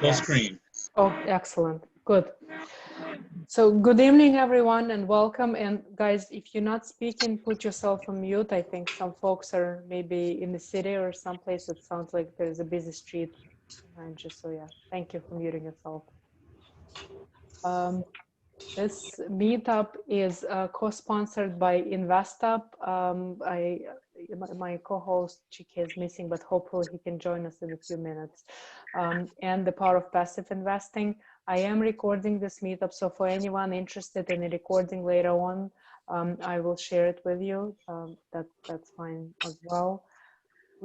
Full screen. Oh, excellent. Good. So good evening, everyone, and welcome. And guys, if you're not speaking, put yourself on mute. I think some folks are maybe in the city or someplace. It sounds like there's a busy street behind you. So yeah, thank you for muting yourself. This meetup is co-sponsored by InvestUp. My co-host Chike is missing, but hopefully he can join us in a few minutes. And the Power of Passive Investing. I am recording this meetup, so for anyone interested in a recording later on, I will share it with you. That's fine as well.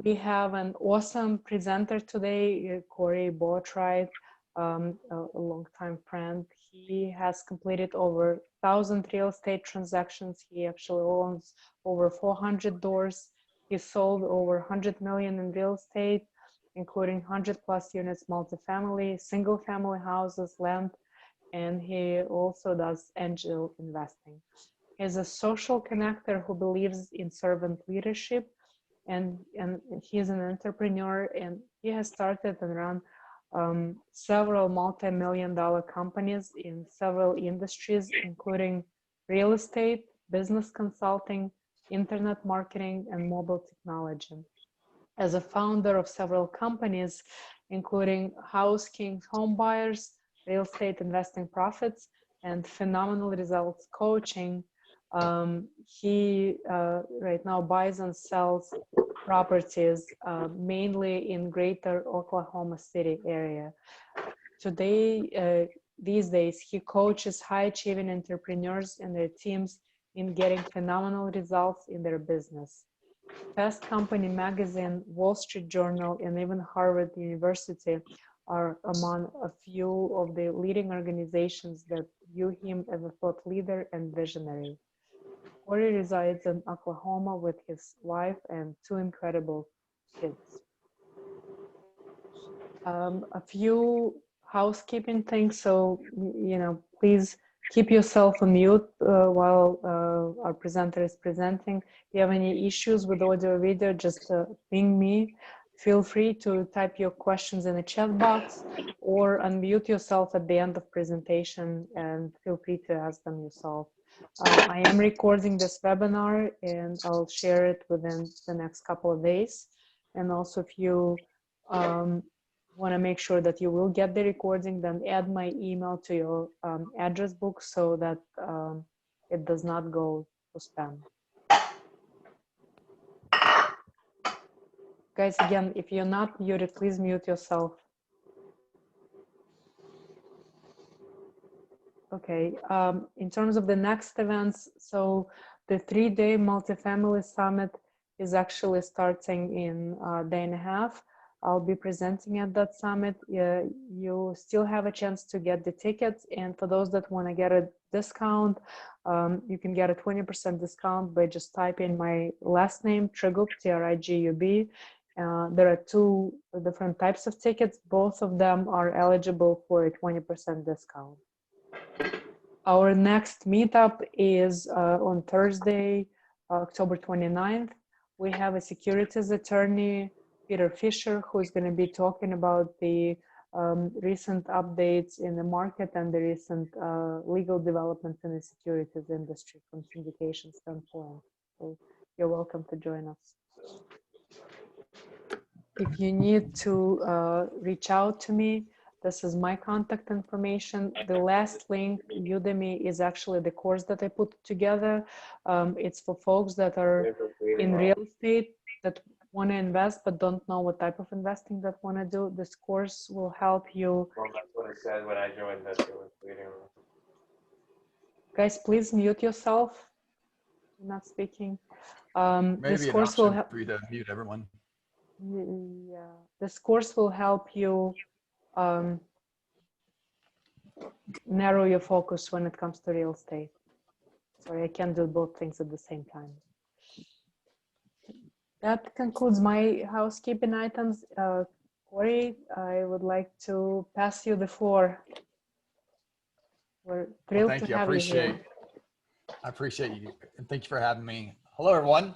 We have an awesome presenter today, Cory Boatright, a longtime friend. He has completed over 1,000 real estate transactions. He actually owns over 400 doors. He sold over 100 million in real estate, including 100+ units, multifamily, single family houses, land, and he also does angel investing. He's a social connector who believes in servant leadership, and he's an entrepreneur, and he has started and run several multi-million-dollar companies in several industries, including real estate, business consulting, internet marketing, and mobile technology. As a founder of several companies, including Housekeeping Home Buyers, Real Estate Investing Profits, and Phenomenal Results Coaching, he right now buys and sells properties mainly in greater Oklahoma City area. Today, these days, he coaches high-achieving entrepreneurs and their teams in getting phenomenal results in their business. Fast Company magazine, Wall Street Journal, and even Harvard University are among a few of the leading organizations that view him as a thought leader and visionary. Cory resides in Oklahoma with his wife and 2 incredible kids. A few housekeeping things. So, please keep yourself on mute while our presenter is presenting. If you have any issues with audio or video, just ping me. Feel free to type your questions in the chat box or unmute yourself at the end of presentation and feel free to ask them yourself. I am recording this webinar and I'll share it within the next couple of days. And also if you want to make sure that you will get the recording, then add my email to your address book so that it does not go to spam. Guys, again, if you're not muted, please mute yourself. Okay, in terms of the next events, so the 3-day multifamily summit is actually starting in a day and a half. I'll be presenting at that summit. You still have a chance to get the tickets, and for those that want to get a discount, you can get a 20% discount by just typing my last name, Trigub, T-R-I-G-U-B. There are 2 different types of tickets. Both of them are eligible for a 20% discount. Our next meetup is on Thursday, October 29th. We have a securities attorney, Peter Fisher, who is going to be talking about the recent updates in the market and the recent legal developments in the securities industry from syndication standpoint. So you're welcome to join us. If you need to reach out to me, this is my contact information. The last link, Udemy, is actually the course that I put together. It's for folks that are in real estate that want to invest but don't know what type of investing that want to do. This course will help you. Well, that's what it said when I joined the waiting room. Guys, please mute yourself. You're not speaking. Maybe this an course will help for you to mute everyone. Yeah, this course will help you narrow your focus when it comes to real estate. Sorry, I can't do both things at the same time. That concludes my housekeeping items. Cory, I would like to pass you the floor. We're thrilled to have you here. I appreciate you, and thank you for having me. Hello, everyone.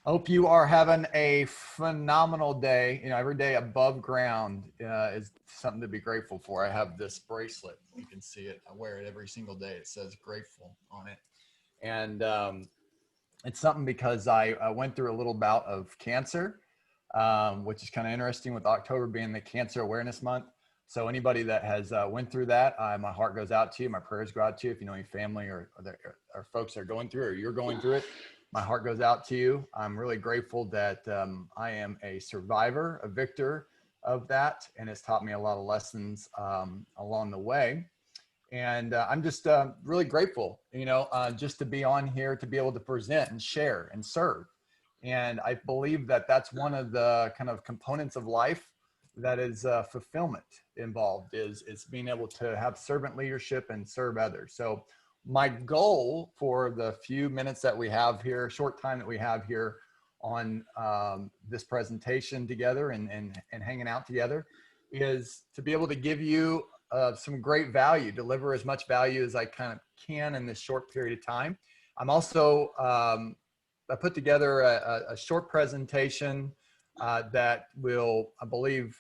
Hope you are having a phenomenal day. You know, every day above ground is something to be grateful for. I have this bracelet. You can see it. I wear it every single day. It says grateful on it. And it's something because I went through a little bout of cancer, which is kind of interesting with October being the Cancer Awareness Month. So anybody that has went through that, my heart goes out to you. My prayers go out to you. If you know any family or folks that are going through it, or you're going through it, my heart goes out to you. I'm really grateful that I am a survivor, a victor of that, and it's taught me a lot of lessons along the way. And I'm just really grateful, you know, just to be on here, to be able to present and share and serve. And I believe that that's one of the kind of components of life that is fulfillment involved, is being able to have servant leadership and serve others. So my goal for the few minutes that we have here, short time that we have here on this presentation together and hanging out together, is to be able to give you some great value, deliver as much value as I kind of can in this short period of time. I'm also, I put together a short presentation that will, I believe,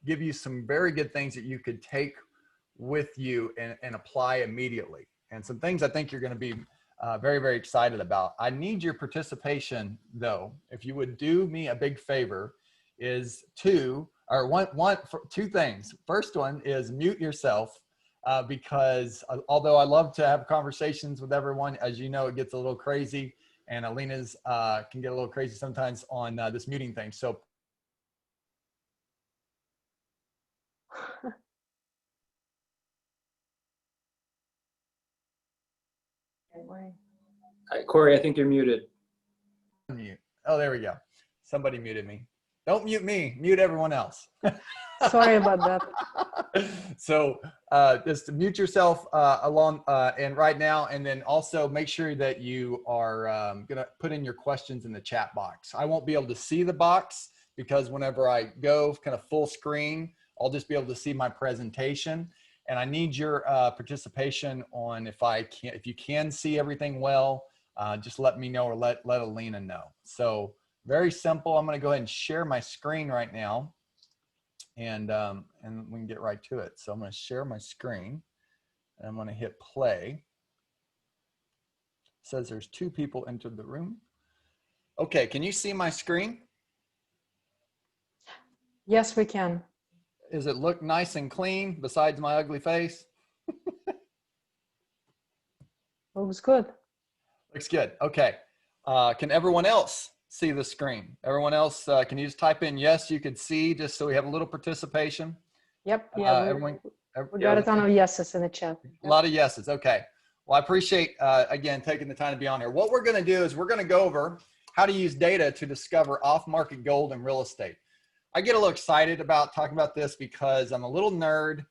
give you some very good things that you could take with you and apply immediately. And some things I think you're going to be very, very excited about. I need your participation, though. If you would do me a big favor, is two things. First one is mute yourself, because although I love to have conversations with everyone, as you know, it gets a little crazy, and Alina's can get a little crazy sometimes on this muting thing. So Cory, I think you're muted. mute. Oh, there we go. Somebody muted me. Don't mute me, mute everyone else. Sorry about that. So just mute yourself along and right now, and then also make sure that you are gonna put in your questions in the chat box. I won't be able to see the box because whenever I go kind of full screen, I'll just be able to see my presentation. And I need your participation on if you can see everything well, just let me know, or let Alina know. So very simple. I'm going to go ahead and share my screen right now, and we can get right to it. So I'm going to share my screen, and I'm going to hit play. It says there's 2 people entered the room. Okay, can you see my screen? Yes, we can. Does it look nice and clean besides my ugly face? Looks good. Looks good. Okay. Can everyone else see the screen? Everyone else, can you just type in yes, you could see, just so we have a little participation? Yep. Yeah. We got a ton of yeses in the chat. A lot of yeses. Okay. Well, I appreciate, again, taking the time to be on here. What we're going to do is we're going to go over how to use data to discover off-market gold in real estate. I get a little excited about talking about this because I'm a little nerded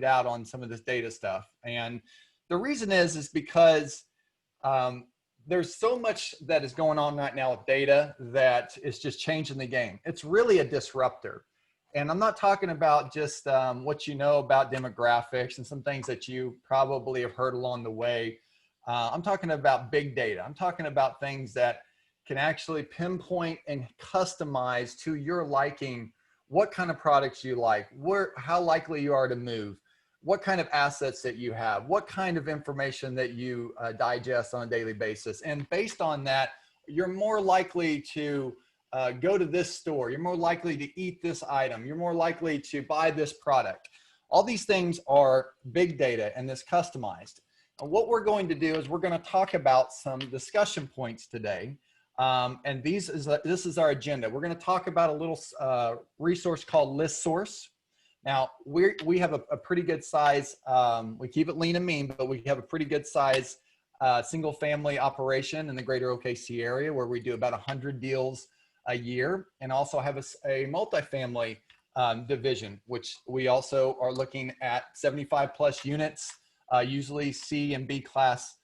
out on some of this data stuff. And the reason is because there's so much that is going on right now with data that is just changing the game. It's really a disruptor. And I'm not talking about just what you know about demographics and some things that you probably have heard along the way. I'm talking about big data. I'm talking about things that can actually pinpoint and customize to your liking what kind of products you like, how likely you are to move, what kind of assets that you have, what kind of information that you digest on a daily basis. And based on that, you're more likely to go to this store. You're more likely to eat this item. You're more likely to buy this product. All these things are big data and this customized. And what we're going to do is we're going to talk about some discussion points today. And this is our agenda. We're going to talk about a little resource called ListSource. Now, we have a pretty good size, we keep it lean and mean, but we have a pretty good size single family operation in the greater OKC area where we do about 100 deals a year, and also have a multifamily division, which we also are looking at 75 plus units, usually C and B class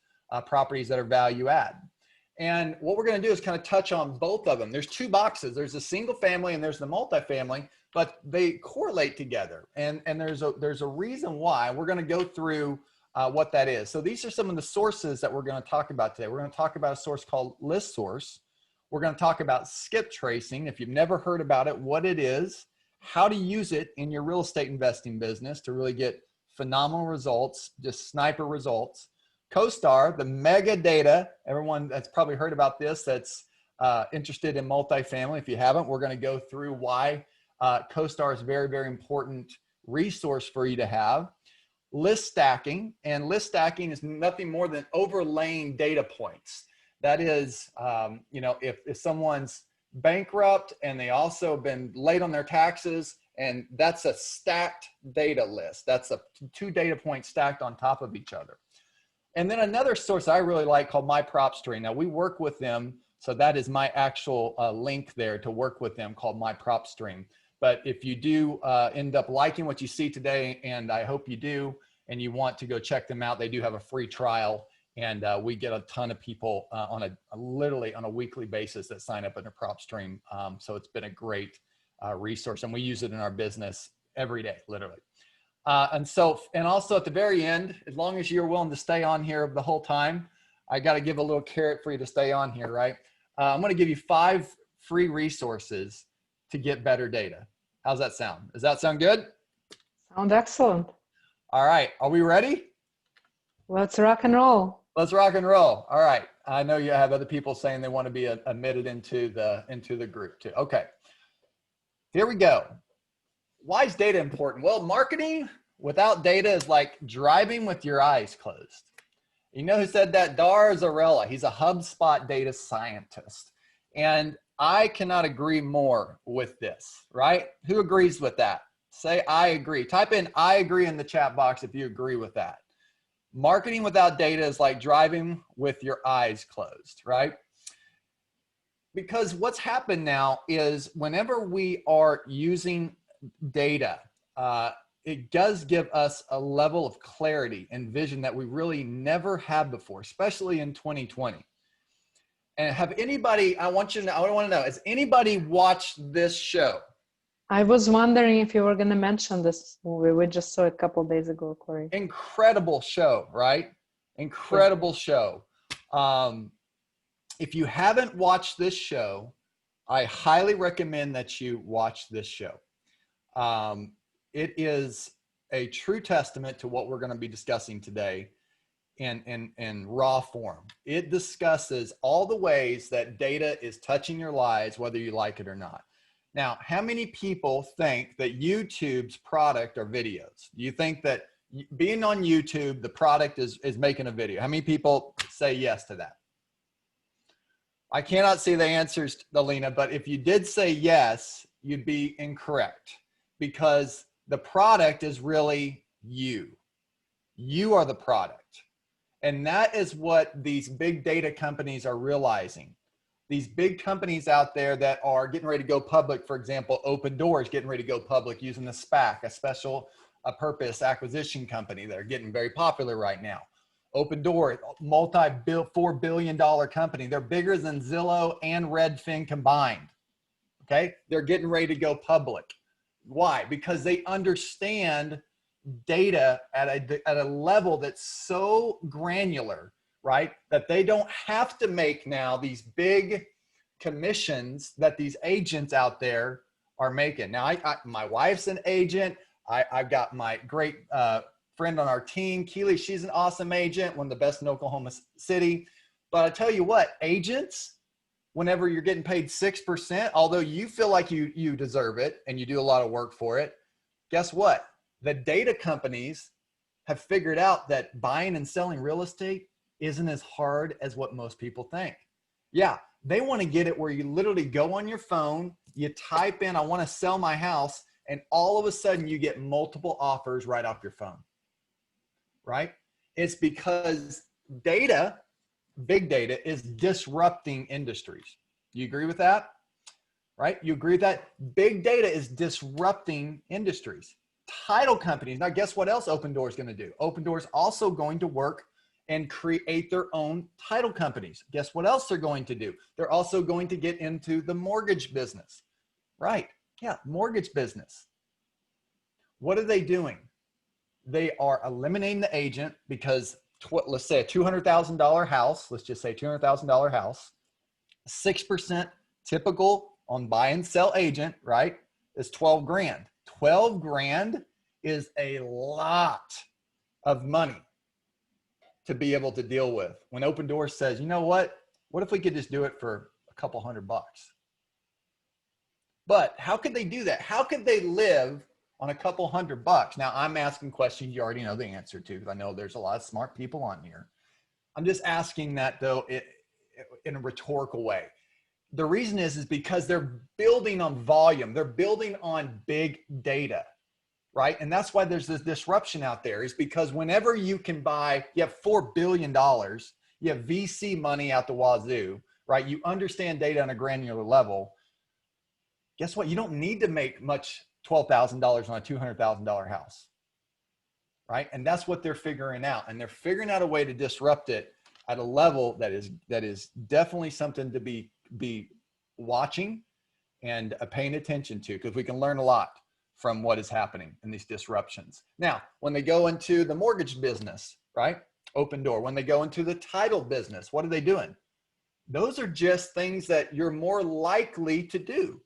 properties that are value add. And what we're going to do is kind of touch on both of them. There's 2 boxes. There's the single family and there's the multifamily, but they correlate together. And there's a reason why. We're going to go through what that is. So these are some of the sources that we're going to talk about today. We're going to talk about a source called ListSource, We're going to talk about skip tracing. If you've never heard about it, what it is, how to use it in your real estate investing business to really get phenomenal results, just sniper results. CoStar, the mega data, everyone that's probably heard about this that's interested in multifamily. If you haven't, we're going to go through why CoStar is a very, very important resource for you to have. List stacking, and list stacking is nothing more than overlaying data points. That is, if someone's bankrupt and they also been late on their taxes, and that's a stacked data list. That's a 2 data points stacked on top of each other. And then another source I really like called My Prop Stream. Now we work with them, so that is my actual link there to work with them called My Prop Stream. But if you do end up liking what you see today, and I hope you do, and you want to go check them out, they do have a free trial, and we get a ton of people literally on a weekly basis that sign up in a prop stream. So it's been a great resource, and we use it in our business every day, literally. And also at the very end, as long as you're willing to stay on here the whole time, I got to give a little carrot for you to stay on here, right? I'm going to give you 5 free resources to get better data. How's that sound? Does that sound good? Sound excellent. All right. Are we ready? Let's rock and roll. Let's rock and roll. All right. I know you have other people saying they want to be admitted into the group too. Okay. Here we go. Why is data important? Well, marketing without data is like driving with your eyes closed. You know who said that? Dar Zarella. He's a HubSpot data scientist. And I cannot agree more with this, right? Who agrees with that? Say, I agree. Type in, I agree in the chat box if you agree with that. Marketing without data is like driving with your eyes closed, right? Because what's happened now is whenever we are using data, it does give us a level of clarity and vision that we really never had before, especially in 2020. And have anybody, I want to know, has anybody watched this show? I was wondering if you were going to mention this movie. We just saw it a couple days ago, Cory. Incredible show, right? Incredible show. If you haven't watched this show, I highly recommend that you watch this show. It is a true testament to what we're going to be discussing today in raw form. It discusses all the ways that data is touching your lives, whether you like it or not. Now, how many people think that YouTube's product are videos? Do you think that being on YouTube, the product is making a video? How many people say yes to that? I cannot see the answers, Alina, but if you did say yes, you'd be incorrect, because the product is really you. You are the product. And that is what these big data companies are realizing. These big companies out there that are getting ready to go public, for example, Open Doors getting ready to go public using a SPAC, a special purpose acquisition company that are getting very popular right now. Open Door, $4 billion company. They're bigger than Zillow and Redfin combined. Okay, they're getting ready to go public. Why? Because they understand data at a level that's so granular, right? That they don't have to make now these big commissions that these agents out there are making. Now, my wife's an agent. I've got my great friend on our team, Keely. She's an awesome agent, one of the best in Oklahoma City. But I tell you what, agents, whenever you're getting paid 6%, although you feel like you deserve it and you do a lot of work for it, guess what? The data companies have figured out that buying and selling real estate isn't as hard as what most people think. Yeah, they want to get it where you literally go on your phone, you type in, I want to sell my house, and all of a sudden you get multiple offers right off your phone, right? It's because data, big data, is disrupting industries. You agree with that? Right? You agree with that? Big data is disrupting industries. Title companies. Now, guess what else Open Door is going to do? Open Door is also going to work and create their own title companies. Guess what else they're going to do? They're also going to get into the mortgage business. Right. Yeah, mortgage business. What are they doing? They are eliminating the agent because let's say a $200,000 house, let's just say $200,000 house. 6% typical on buy and sell agent, right, is 12 grand. 12 grand is a lot of money to be able to deal with. When Open Doors says, you know what if we could just do it for a couple $100? But how could they do that? How could they live on a couple $100? Now, I'm asking questions you already know the answer to, because I know there's a lot of smart people on here. I'm just asking that, though, in a rhetorical way. The reason is because they're building on volume. They're building on big data, right? And that's why there's this disruption out there, is because whenever you can buy, you have $4 billion, you have VC money out the wazoo, right? You understand data on a granular level. Guess what? You don't need to make much $12,000 on a $200,000 house, right? And that's what they're figuring out. And they're figuring out a way to disrupt it at a level that is definitely something to be watching and paying attention to, because we can learn a lot from what is happening in these disruptions. Now, when they go into the mortgage business, right? Open Door. When they go into the title business, what are they doing? Those are just things that you're more likely to do,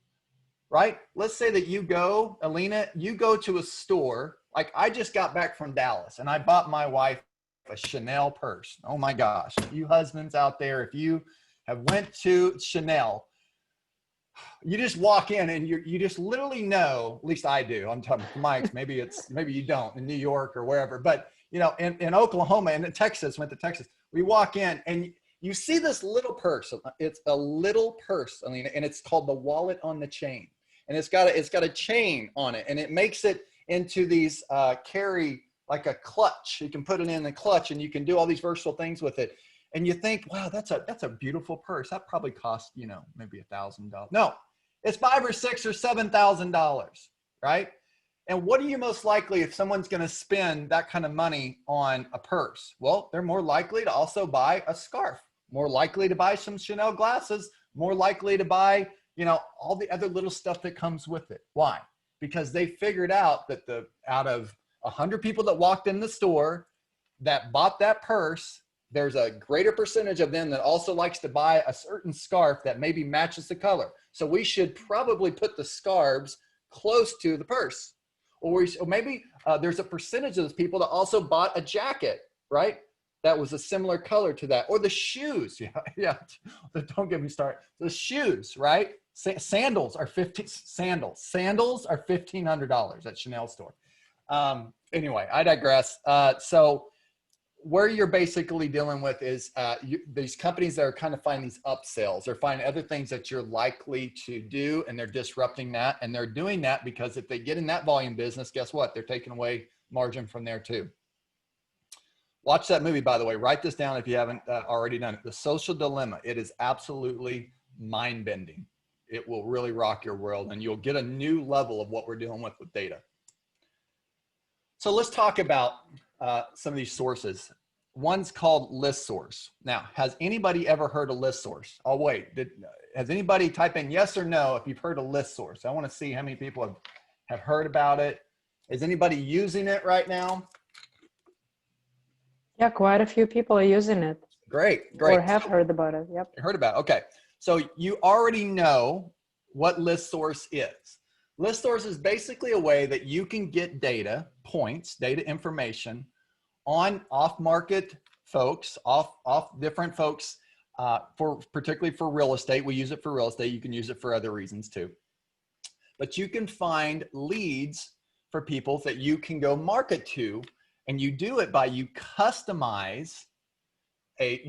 right? Let's say that you go, Alina, you go to a store. Like, I just got back from Dallas and I bought my wife a Chanel purse. Oh my gosh. You husbands out there, if you have went to Chanel, you just walk in and you just literally know, at least I do. I'm talking to Mike's, maybe you don't in New York or wherever, but you know, in Oklahoma and in Texas, went to Texas, we walk in and you see this little purse. It's a little purse, Alina, and it's called the wallet on the chain. And it's got a chain on it, and it makes it into these carry like a clutch. You can put it in the clutch and you can do all these versatile things with it. And you think, wow, that's a beautiful purse. That probably cost, you know, maybe $1,000. No, it's $5,000 or $6,000 or $7,000, right? And what are you most likely, if someone's going to spend that kind of money on a purse? Well, they're more likely to also buy a scarf, more likely to buy some Chanel glasses, more likely to buy, you know, all the other little stuff that comes with it. Why? Because they figured out that out of 100 people that walked in the store that bought that purse, there's a greater percentage of them that also likes to buy a certain scarf that maybe matches the color. So we should probably put the scarves close to the purse. Or maybe there's a percentage of those people that also bought a jacket, right? That was a similar color to that. Or the shoes. Yeah. Don't get me started. The shoes, right? Sandals are $1,500 at Chanel store. Anyway, I digress. So where you're basically dealing with is these companies that are kind of finding these upsells. They're finding other things that you're likely to do, and they're disrupting that. And they're doing that because if they get in that volume business, guess what? They're taking away margin from there too. Watch that movie, by the way. Write this down if you haven't already done it. The Social Dilemma. It is absolutely mind-bending. It will really rock your world, and you'll get a new level of what we're dealing with data. So let's talk about some of these sources. One's called ListSource. Now, has anybody ever heard of ListSource? Oh, wait. Has anybody type in yes or no if you've heard of ListSource? I want to see how many people have heard about it. Is anybody using it right now? Yeah, quite a few people are using it. Great, great. Or have heard about it. Yep. Heard about it. Okay. So you already know what ListSource is. ListSource is basically a way that you can get data, points, data information on off-market folks, off different folks, particularly for real estate. We use it for real estate. You can use it for other reasons too. But you can find leads for people that you can go market to, and you do it by you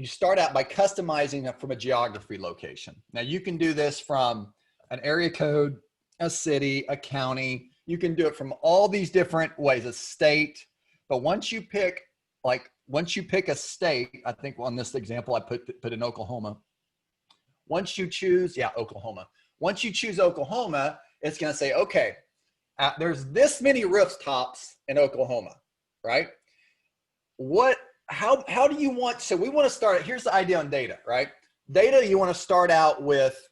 start out by customizing it from a geography location. Now you can do this from an area code, a city, a county. You can do it from all these different ways, a state. But once you pick a state, I think on this example, I put in Oklahoma. Once you choose, Oklahoma. Once you choose Oklahoma, it's going to say, okay, there's this many rooftops in Oklahoma, right? How do you want, so we want to start, here's the idea on data, right? Data, you want to start out with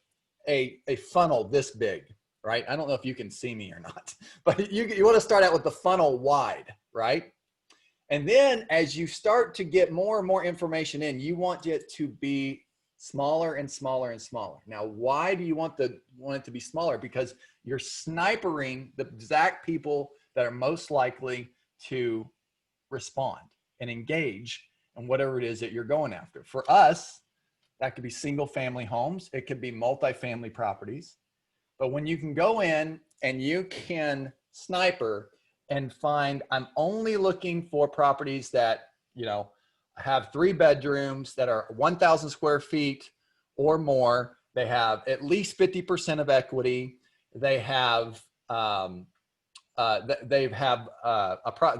a funnel this big, right? I don't know if you can see me or not, but you want to start out with the funnel wide, right? And then as you start to get more and more information in, you want it to be smaller and smaller and smaller. Now, why do you want it to be smaller? Because you're snipering the exact people that are most likely to respond and engage in whatever it is that you're going after. For us, that could be single family homes. It could be multifamily properties. But when you can go in and you can sniper and find, I'm only looking for properties that, you know, have 3 bedrooms that are 1,000 square feet or more. They have at least 50% of equity. They have, the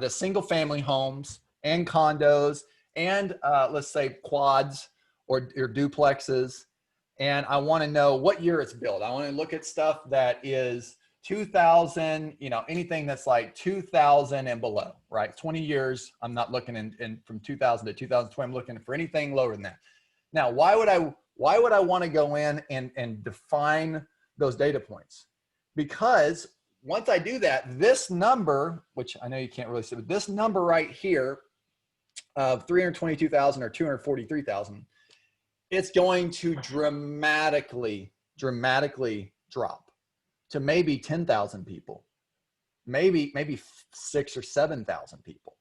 single family homes and condos and let's say quads or duplexes. And I want to know what year it's built. I want to look at stuff that is 2000, you know, anything that's like 2000 and below, right? 20 years. I'm not looking in from 2000 to 2020. I'm looking for anything lower than that. Now, why would I want to go in and define those data points? Because once I do that, this number, which I know you can't really see, but this number right here of 322,000 or 243,000, it's going to dramatically drop to maybe 10,000 people, maybe 6,000 or 7,000 people.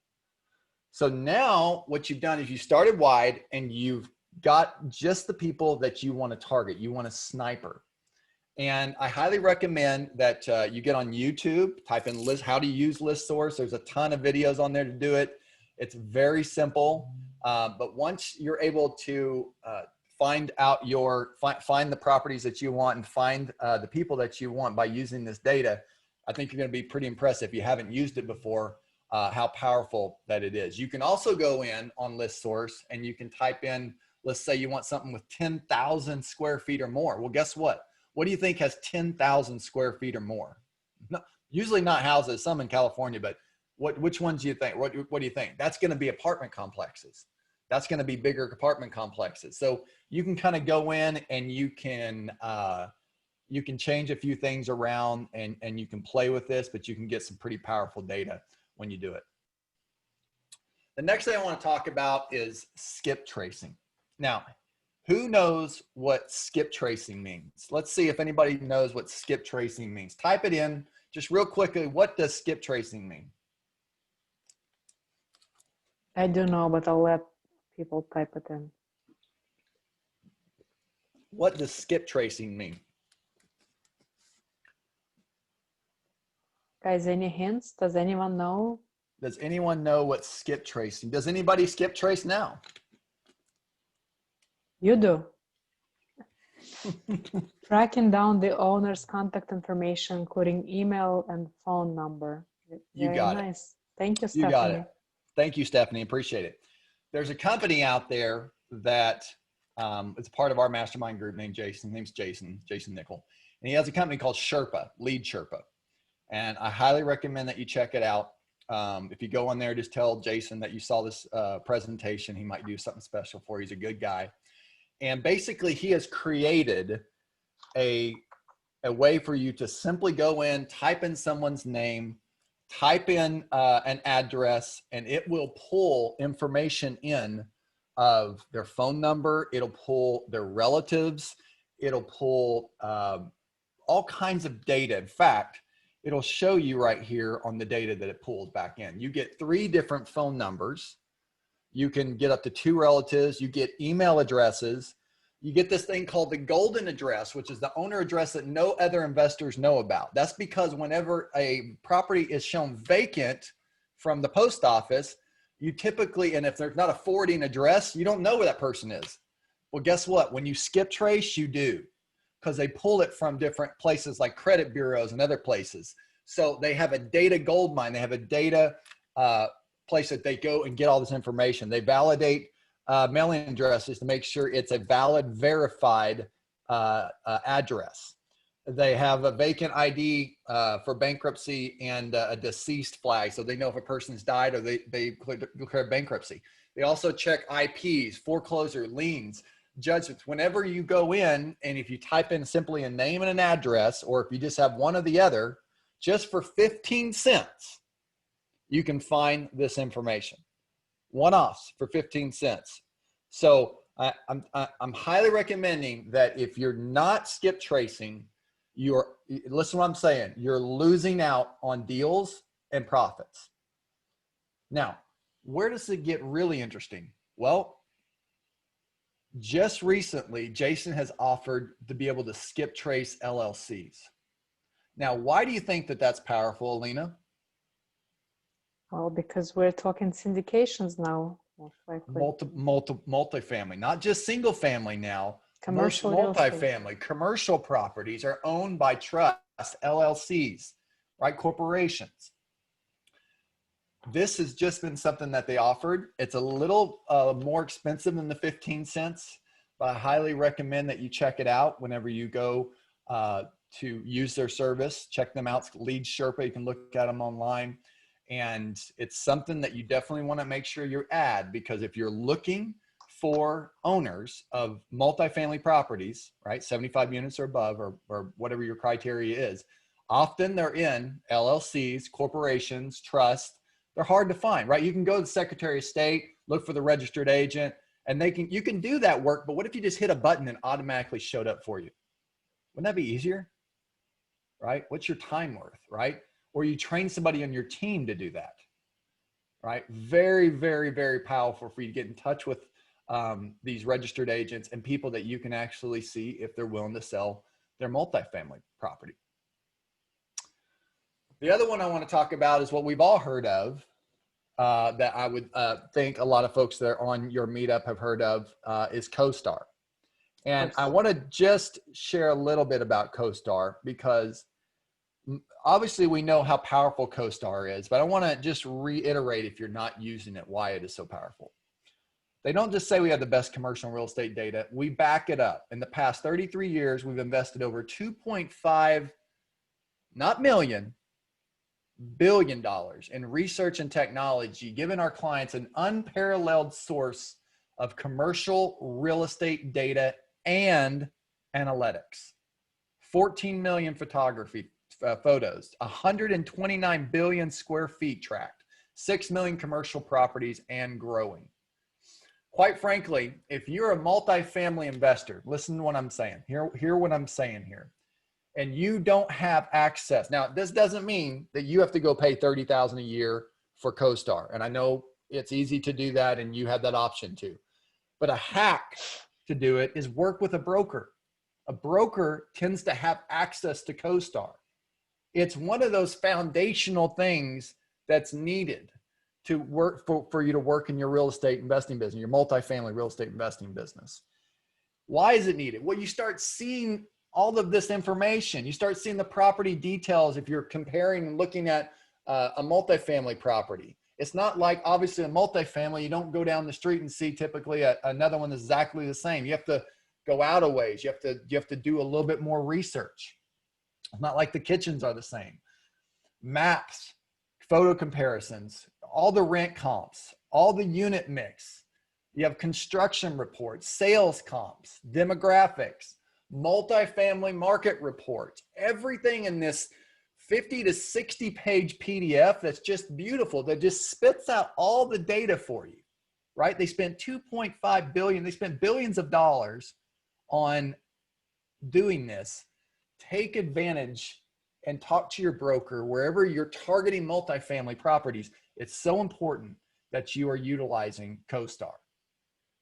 So now what you've done is you started wide and you've got just the people that you want to target. You want to sniper. And I highly recommend that you get on YouTube, type in how to use list source. There's a ton of videos on there to do it. It's very simple. But once you're able to find the properties that you want and find the people that you want by using this data, I think you're going to be pretty impressed if you haven't used it before, how powerful that it is. You can also go in on list source and you can type in, let's say you want something with 10,000 square feet or more. Well, guess what? What do you think has 10,000 square feet or more? No, usually not houses, some in California, but which ones do you think? What do you think? That's going to be apartment complexes. That's going to be bigger apartment complexes. So you can kind of go in and you can change a few things around and you can play with this, but you can get some pretty powerful data when you do it. The next thing I want to talk about is skip tracing. Now, who knows what skip tracing means? Let's see if anybody knows what skip tracing means. Type it in just real quickly. What does skip tracing mean? I do know, but I'll let people type it in. What does skip tracing mean? Guys, any hints? Does anyone know? Does anyone know what skip tracing? Does anybody skip trace now? You do. Tracking down the owner's contact information, including email and phone number. You Very got nice. Thank you, You Stephanie. got it. Thank you, Stephanie. Appreciate it. There's a company out there that it's part of our mastermind group named Jason. His name's Jason Nickel. And he has a company called Sherpa, Lead Sherpa. And I highly recommend that you check it out. If you go on there, just tell Jason that you saw this presentation. He might do something special for you. He's a good guy. And basically, he has created a way for you to simply go in, type in someone's name, type in an address, and it will pull information in of their phone number. It'll pull their relatives. It'll pull all kinds of data. In fact, it'll show you right here on the data that it pulls back in. You get 3 different phone numbers. You can get up to 2 relatives. You get email addresses. You get this thing called the golden address, which is the owner address that no other investors know about. That's because whenever a property is shown vacant from the post office, you typically, and if there's not a forwarding address, you don't know where that person is. Well, guess what? When you skip trace, you do, because they pull it from different places like credit bureaus and other places. So they have a data gold mine. They have a data place that they go and get all this information. They validate mailing addresses to make sure it's a valid, verified address. They have a vacant ID for bankruptcy and a deceased flag, so they know if a person's died or they declare bankruptcy. They also check IPs, foreclosure, liens, judgments. Whenever you go in, and if you type in simply a name and an address, or if you just have one or the other, just for 15 cents, you can find this information. One-offs for 15 cents. So I'm highly recommending that if you're not skip tracing, listen to what I'm saying, you're losing out on deals and profits. Now, where does it get really interesting? Well, just recently, Jason has offered to be able to skip trace LLCs. Now, why do you think that that's powerful, Alina? Well, because we're talking syndications now, most likely. Multifamily, not just single family now. Commercial Most real estate. multifamily, commercial properties are owned by trust, LLCs, right? Corporations. This has just been something that they offered. It's a little more expensive than the 15 cents, but I highly recommend that you check it out whenever you go to use their service. Check them out. It's Lead Sherpa. You can look at them online. And it's something that you definitely want to make sure you add, because if you're looking for owners of multifamily properties, right, 75 units or above, or whatever your criteria is, often they're in LLCs, corporations, trust. They're hard to find, right? You can go to the Secretary of State, look for the registered agent, and you can do that work. But what if you just hit a button and automatically showed up for you? Wouldn't that be easier, right? What's your time worth, right? Or you train somebody on your team to do that, right? Very, very, very powerful for you to get in touch with these registered agents and people that you can actually see if they're willing to sell their multifamily property. The other one I want to talk about is what we've all heard of, that I would think a lot of folks that are on your meetup have heard of, is CoStar. And I want to just share a little bit about CoStar, because obviously we know how powerful CoStar is, but I want to just reiterate, if you're not using it, why it is so powerful. They don't just say we have the best commercial real estate data. We back it up. In the past 33 years, we've invested over 2.5, not million, billion dollars in research and technology, giving our clients an unparalleled source of commercial real estate data and analytics. 14 million photography photos, 129 billion square feet tracked, 6 million commercial properties, and growing. Quite frankly, if you're a multifamily investor, listen to what I'm saying. Hear what I'm saying here. And you don't have access. Now, this doesn't mean that you have to go pay $30,000 a year for CoStar. And I know it's easy to do that, and you have that option too. But a hack to do it is work with a broker. A broker tends to have access to CoStar. It's one of those foundational things that's needed to work for you to work in your real estate investing business, your multifamily real estate investing business. Why is it needed? Well, you start seeing all of this information. You start seeing the property details if you're comparing and looking at a multifamily property. It's not like, obviously, a multifamily, you don't go down the street and see typically another one that's exactly the same. You have to go out a ways. You have to do a little bit more research. It's not like the kitchens are the same. Maps, photo comparisons, all the rent comps, all the unit mix. You have construction reports, sales comps, demographics, multifamily market reports, everything in this 50 to 60 page PDF that's just beautiful, that just spits out all the data for you, right? They spent 2.5 billion, they spent billions of dollars on doing this. Take advantage and talk to your broker wherever you're targeting multifamily properties. It's so important that you are utilizing CoStar.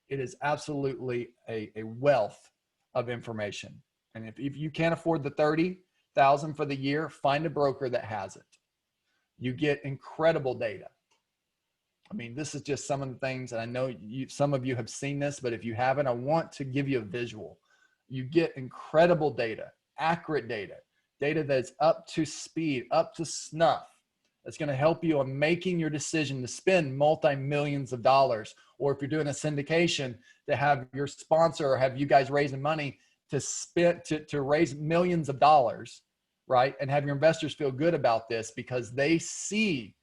It is absolutely a wealth of information. And if you can't afford the $30,000 for the year, find a broker that has it. You get incredible data. I mean, this is just some of the things, and I know some of you have seen this, but if you haven't, I want to give you a visual. You get incredible data, accurate data, data that's up to speed, up to snuff. That's going to help you on making your decision to spend multi-millions of dollars, or if you're doing a syndication, to have your sponsor or have you guys raising money to spend to raise millions of dollars, right? And have your investors feel good about this because they see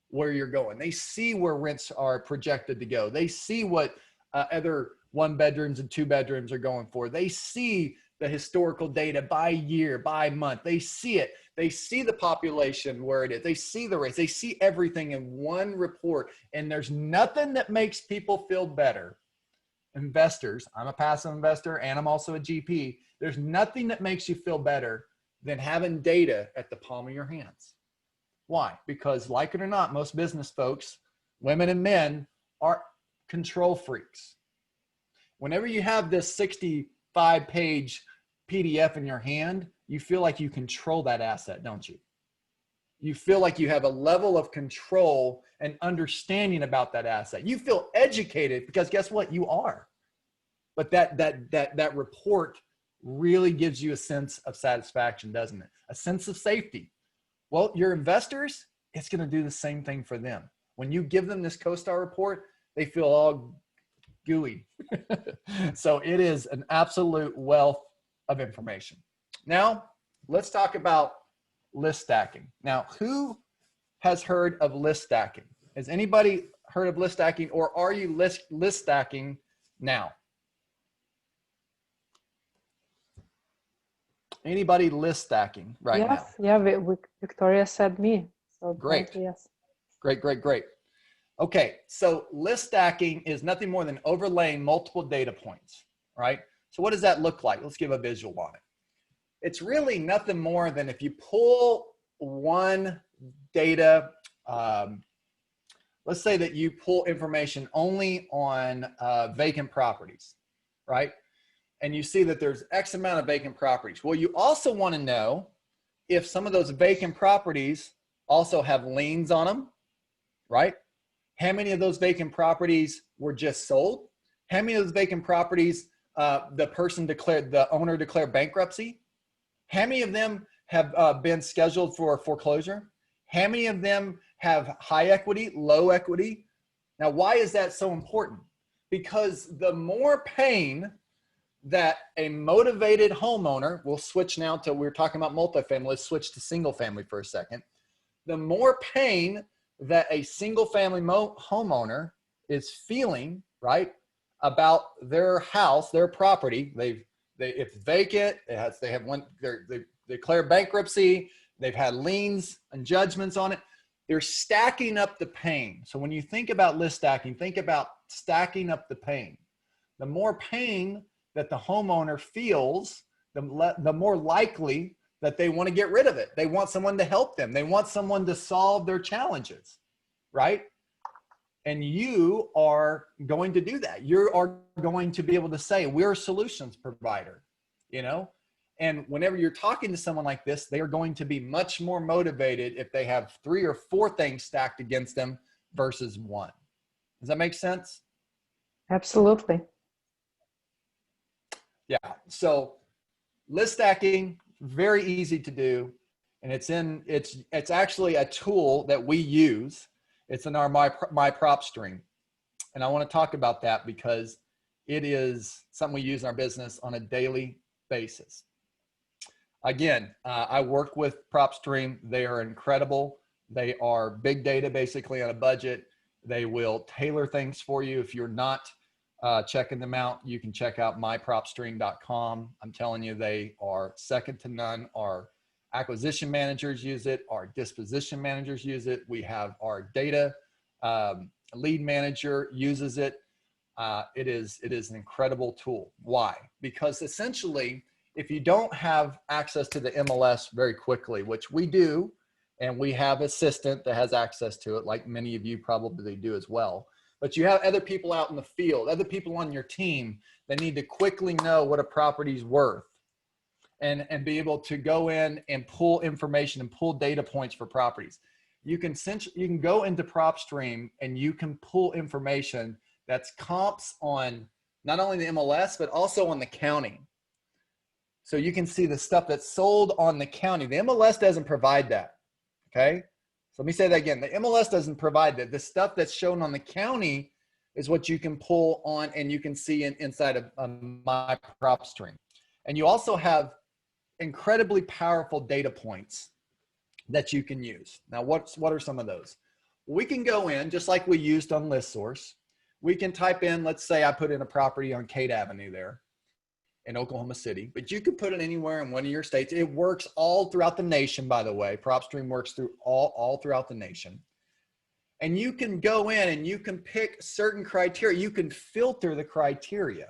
where you're going. They see where rents are projected to go. They see what other 1 bedrooms and 2 bedrooms are going for. They see the historical data by year, by month. They see it. They see the population where it is. They see the rates. They see everything in one report. And there's nothing that makes people feel better investors, I'm a passive investor and I'm also a GP. There's nothing that makes you feel better than having data at the palm of your hands. Why? Because like it or not, most business folks, women and men, are control freaks. Whenever you have this 65-page PDF in your hand, you feel like you control that asset, don't you? You feel like you have a level of control and understanding about that asset. You feel educated because guess what? You are. But that report really gives you a sense of satisfaction, doesn't it? A sense of safety. Well, your investors, it's going to do the same thing for them. When you give them this CoStar report, they feel all gooey. So it is an absolute wealth of information. Now, let's talk about list stacking. Now, who has heard of list stacking? Has anybody heard of list stacking, or are you list stacking now? Anybody list stacking right now? Yeah, Victoria said me. So Great. yes. Great. Okay, so list stacking is nothing more than overlaying multiple data points, right? So what does that look like? Let's give a visual on it. It's really nothing more than if you pull one data, let's say that you pull information only on vacant properties, right? And you see that there's X amount of vacant properties. Well, you also want to know if some of those vacant properties also have liens on them, right? How many of those vacant properties were just sold? How many of those vacant properties the owner declared bankruptcy? How many of them have been scheduled for foreclosure? How many of them have high equity, low equity? Now, why is that so important? Because the more pain that a motivated homeowner, we'll switch now to, we're talking about multifamily, let's switch to single family for a second. The more pain that a single family homeowner is feeling, right, about their house, their property, it's vacant, they declared bankruptcy, they've had liens and judgments on it, they're stacking up the pain. So when you think about list stacking, think about stacking up the pain. The more pain that the homeowner feels, the more likely that they want to get rid of it. They want someone to help them. They want someone to solve their challenges, right? And you are going to do that. You are going to be able to say, we're a solutions provider, you know? And whenever you're talking to someone like this, they are going to be much more motivated if they have 3 or 4 things stacked against them versus 1. Does that make sense? Absolutely. Yeah. So list stacking, very easy to do. And it's actually a tool that we use. It's in our my prop stream. And I want to talk about that because it is something we use in our business on a daily basis. Again, I work with PropStream. They are incredible. They are big data basically on a budget. They will tailor things for you. If you're not checking them out, you can check out mypropstream.com. I'm telling you, they are second to none. Our acquisition managers use it. Our disposition managers use it. We have our data lead manager uses it. It is an incredible tool. Why? Because essentially, if you don't have access to the MLS very quickly, which we do, and we have an assistant that has access to it, like many of you probably do as well, but you have other people out in the field, other people on your team that need to quickly know what a property's worth and be able to go in and pull information and pull data points for properties. You can go into PropStream and you can pull information that's comps on not only the MLS, but also on the county. So you can see the stuff that's sold on the county. The MLS doesn't provide that, okay? So let me say that again. The MLS doesn't provide that. The stuff that's shown on the county is what you can pull on and you can see inside of my PropStream. And you also have incredibly powerful data points that you can use. Now, what are some of those? We can go in, just like we used on ListSource. We can type in, let's say I put in a property on Kate Avenue there in Oklahoma City, but you can put it anywhere in one of your states. It works all throughout the nation, by the way. PropStream works through all throughout the nation. And you can go in and you can pick certain criteria. You can filter the criteria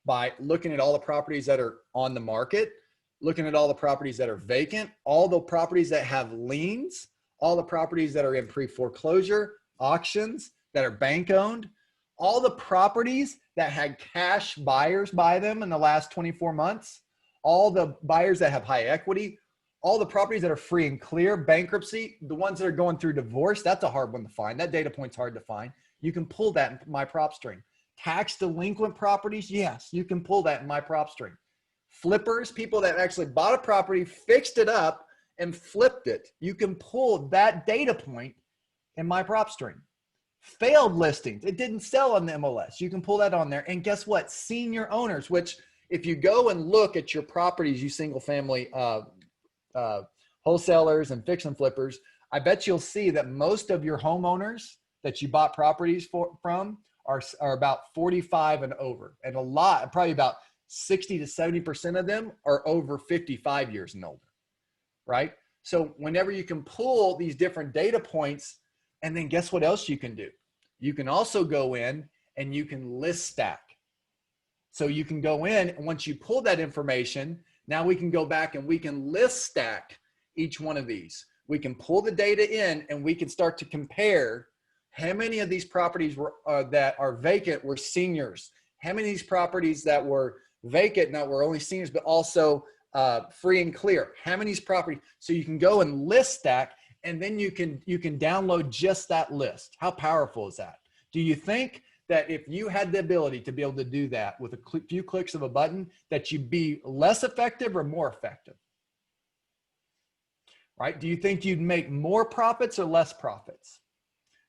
by looking at all the properties that are on the market, looking at all the properties that are vacant, all the properties that have liens, all the properties that are in pre-foreclosure, auctions, that are bank owned, all the properties that had cash buyers buy them in the last 24 months, all the buyers that have high equity, all the properties that are free and clear, bankruptcy, the ones that are going through divorce. That's a hard one to find. That data point's hard to find. You can pull that in my prop string. Tax delinquent properties, yes, you can pull that in my prop string. Flippers, people that actually bought a property, fixed it up, and flipped it. You can pull that data point in my prop string. Failed listings, it didn't sell on the MLS. You can pull that on there. And guess what? Senior owners, which if you go and look at your properties, you single family wholesalers and fix and flippers, I bet you'll see that most of your homeowners that you bought properties from are about 45 and over. And a lot, probably about 60 to 70% of them are over 55 years and older, right? So whenever you can pull these different data points, and then guess what else you can do? You can also go in and you can list stack. So you can go in, and once you pull that information, now we can go back and we can list stack each one of these. We can pull the data in and we can start to compare how many of these properties were that are vacant were seniors. How many of these properties that were vacant, not were only seniors, but also free and clear. How many of these properties? So you can go and list stack, and then you can download just that list. How powerful is that? Do you think that if you had the ability to be able to do that with a few clicks of a button, that you'd be less effective or more effective? Right? Do you think you'd make more profits or less profits?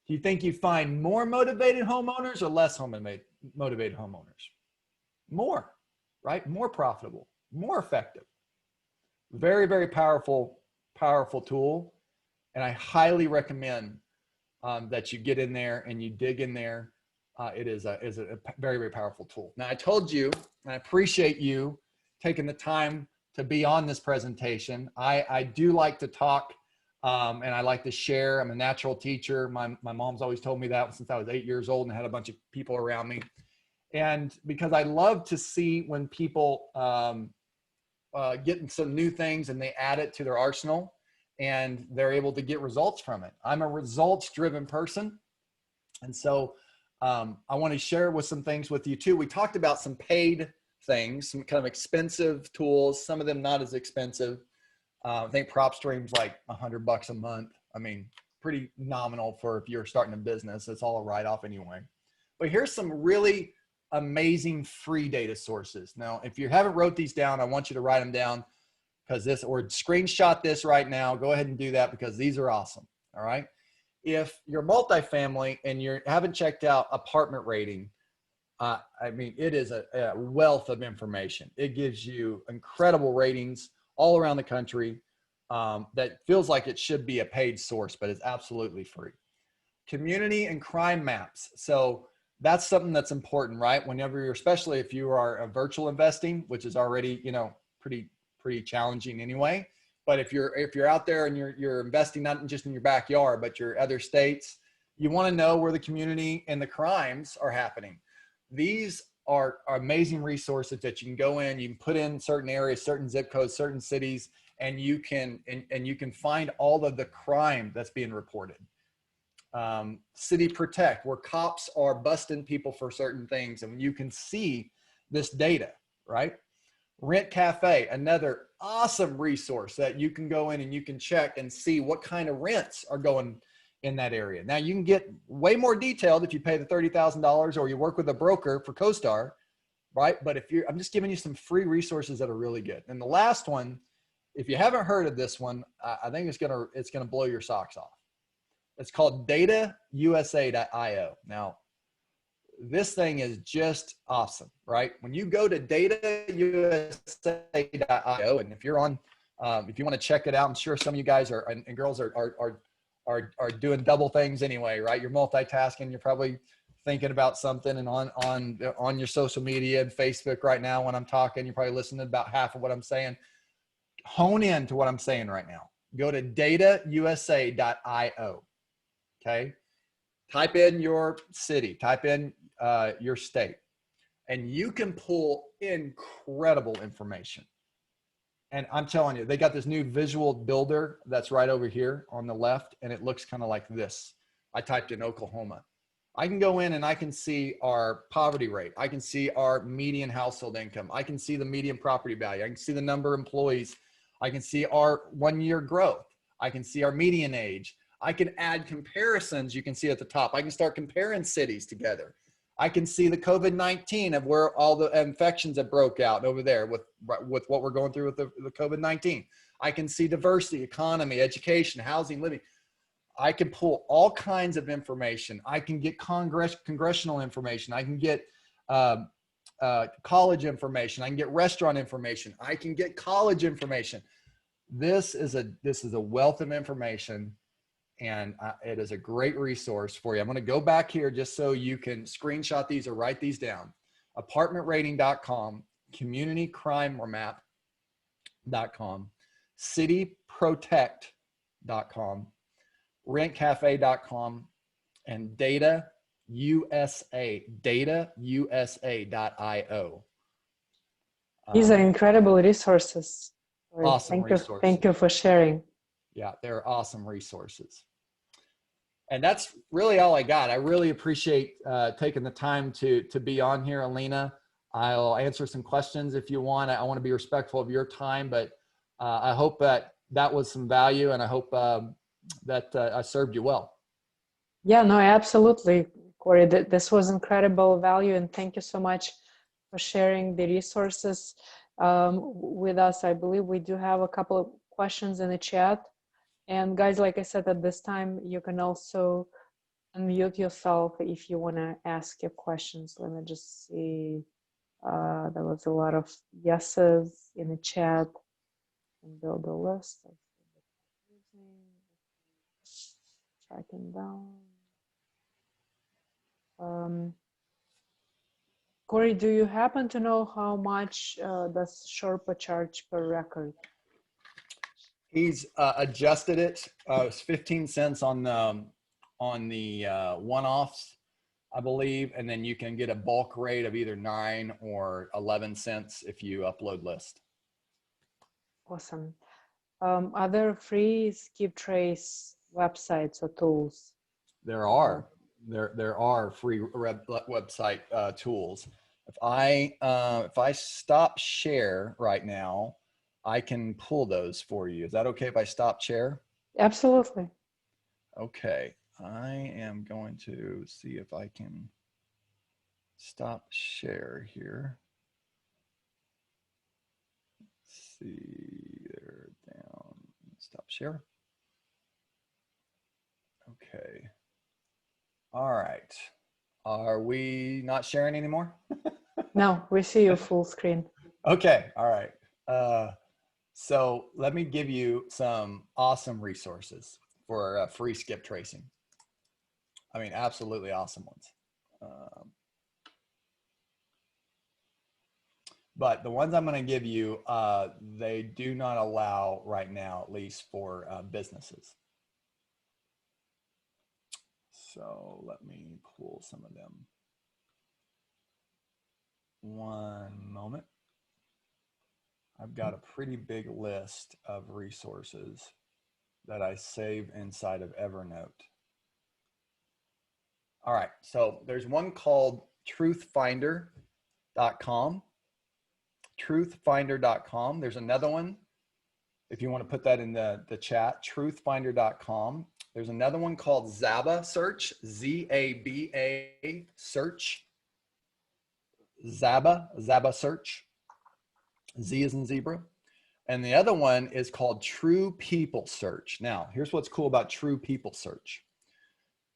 Do you think you'd find more motivated homeowners or less motivated homeowners? More, right? More profitable, more effective. Very, very powerful tool. And I highly recommend that you get in there and you dig in there. It is a very, very powerful tool. Now, I told you, and I appreciate you taking the time to be on this presentation. I do like to talk and I like to share. I'm a natural teacher. My mom's always told me that since I was 8 years old and had a bunch of people around me. And because I love to see when people get some new things and they add it to their arsenal and they're able to get results from it. I'm a results-driven person. And so I want to share with some things with you too. We talked about some paid things, some kind of expensive tools, some of them not as expensive. I think PropStream's like $100 a month. I mean, pretty nominal for if you're starting a business. It's all a write-off anyway. But here's some really amazing free data sources. Now, if you haven't wrote these down, I want you to write them down or screenshot this right now. Go ahead and do that because these are awesome. All right. If you're multifamily and you haven't checked out apartment rating, I mean, it is a wealth of information. It gives you incredible ratings all around the country that feels like it should be a paid source, but it's absolutely free. Community and crime maps. So that's something that's important, right? Whenever you're, especially if you are a virtual investing, which is already, pretty challenging anyway. But if you're out there and you're investing not just in your backyard, but your other states, you want to know where the community and the crimes are happening. These are amazing resources that you can go in, you can put in certain areas, certain zip codes, certain cities, and you can find all of the crime that's being reported. City Protect, where cops are busting people for certain things, and you can see this data, right? Rent Cafe, another awesome resource that you can go in and you can check and see what kind of rents are going in that area. Now you can get way more detailed if you pay the $30,000 or you work with a broker for CoStar, right? But I'm just giving you some free resources that are really good. And the last one, if you haven't heard of this one, I think it's gonna blow your socks off. It's called datausa.io. Now, this thing is just awesome, right? When you go to datausa.io, and if you're on, if you want to check it out, I'm sure some of you guys and girls are doing double things anyway, right? You're multitasking. You're probably thinking about something and on your social media and Facebook right now when I'm talking. You're probably listening to about half of what I'm saying. Hone in to what I'm saying right now. Go to datausa.io. Okay. type in your city, type in your state, and you can pull incredible information. And I'm telling you, they got this new visual builder that's right over here on the left, and it looks kind of like this. I typed in Oklahoma. I can go in and I can see our poverty rate. I can see our median household income. I can see the median property value. I can see the number of employees. I can see our 1 year growth. I can see our median age. I can add comparisons. You can see at the top. I can start comparing cities together. I can see the COVID-19 of where all the infections that broke out over there with what we're going through with the COVID-19. I can see diversity, economy, education, housing, living. I can pull all kinds of information. I can get congressional information. I can get college information. I can get restaurant information. I can get college information. This is a wealth of information, and it is a great resource for you. I'm going to go back here just so you can screenshot these or write these down. Apartmentrating.com, communitycrimemap.com, cityprotect.com, rentcafe.com, and datausa.io. These are incredible resources. Awesome resources. Thank you for sharing. Yeah, they're awesome resources. And that's really all I got. I really appreciate taking the time to be on here, Alina. I'll answer some questions if you want. I want to be respectful of your time, but I hope that was some value, and I hope that I served you well. Yeah, no, absolutely, Cory. This was incredible value, and thank you so much for sharing the resources with us. I believe we do have a couple of questions in the chat. And guys, like I said, at this time, you can also unmute yourself if you want to ask your questions. Let me just see. There was a lot of yeses in the chat. And build a list. Tracking down. Cory, do you happen to know how much does Sherpa charge per record? He's adjusted it. It's 15 cents on the one-offs, I believe, and then you can get a bulk rate of either 9 or 11 cents if you upload list. Awesome. Are there free skip trace websites or tools? There are. There are free website tools. If I stop share right now, I can pull those for you. Is that okay if I stop share? Absolutely. Okay. I am going to see if I can stop share here. Let's see, they're down. Stop share. Okay. All right. Are we not sharing anymore? No, we see your full screen. Okay. All right. So let me give you some awesome resources for free skip tracing. I mean, absolutely awesome ones. But the ones I'm going to give you, they do not allow right now, at least for businesses. So let me pull some of them. One moment. I've got a pretty big list of resources that I save inside of Evernote. All right, so there's one called truthfinder.com. Truthfinder.com. There's another one, if you want to put that in the chat, truthfinder.com. There's another one called Zaba Search, Z-A-B-A Search. Zaba Search. Z is in zebra. And the other one is called True People Search. Now, here's what's cool about True People Search.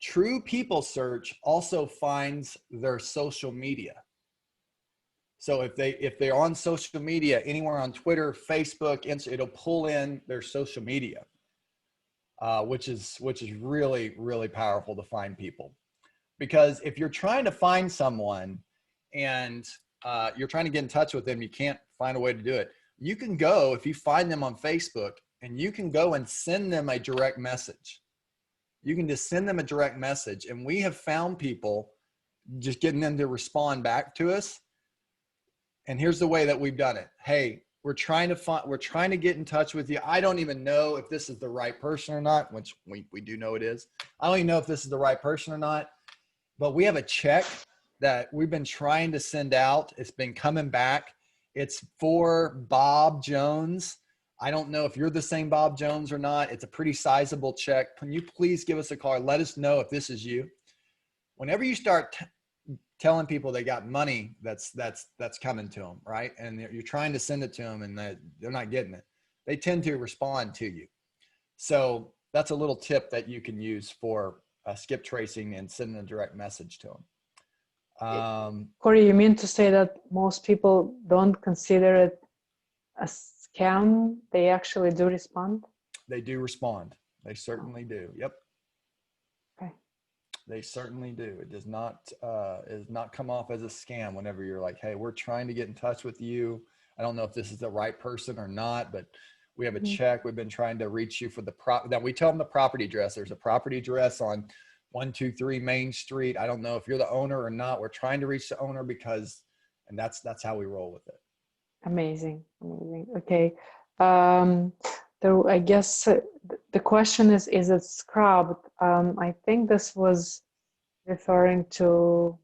True People Search also finds their social media. So if they're on social media, anywhere on Twitter, Facebook, Instagram, it'll pull in their social media, which is really, really powerful to find people. Because if you're trying to find someone and you're trying to get in touch with them, you can't find a way to do it. You can go, if you find them on Facebook, and you can go and send them a direct message. You can just send them a direct message. And we have found people just getting them to respond back to us. And here's the way that we've done it. Hey, we're trying to get in touch with you. I don't even know if this is the right person or not, which we do know it is. I don't even know if this is the right person or not, but we have a check that we've been trying to send out. It's been coming back. It's for Bob Jones. I don't know if you're the same Bob Jones or not. It's a pretty sizable check. Can you please give us a call? Let us know if this is you. Whenever you start telling people they got money that's coming to them, right? And you're trying to send it to them and they're not getting it, they tend to respond to you. So that's a little tip that you can use for skip tracing and sending a direct message to them. Cory, you mean to say that most people don't consider it a scam? They actually do respond? They do respond. They certainly do. Yep. Okay. They certainly do. It does not come off as a scam whenever you're like, hey, we're trying to get in touch with you. I don't know if this is the right person or not, but we have a check. We've been trying to reach you for that we tell them the property address. There's a property address on 123 Main Street. I don't know if you're the owner or not. We're trying to reach the owner and that's how we roll with it. Amazing. Okay. I guess the question is it scrubbed? I think this was referring to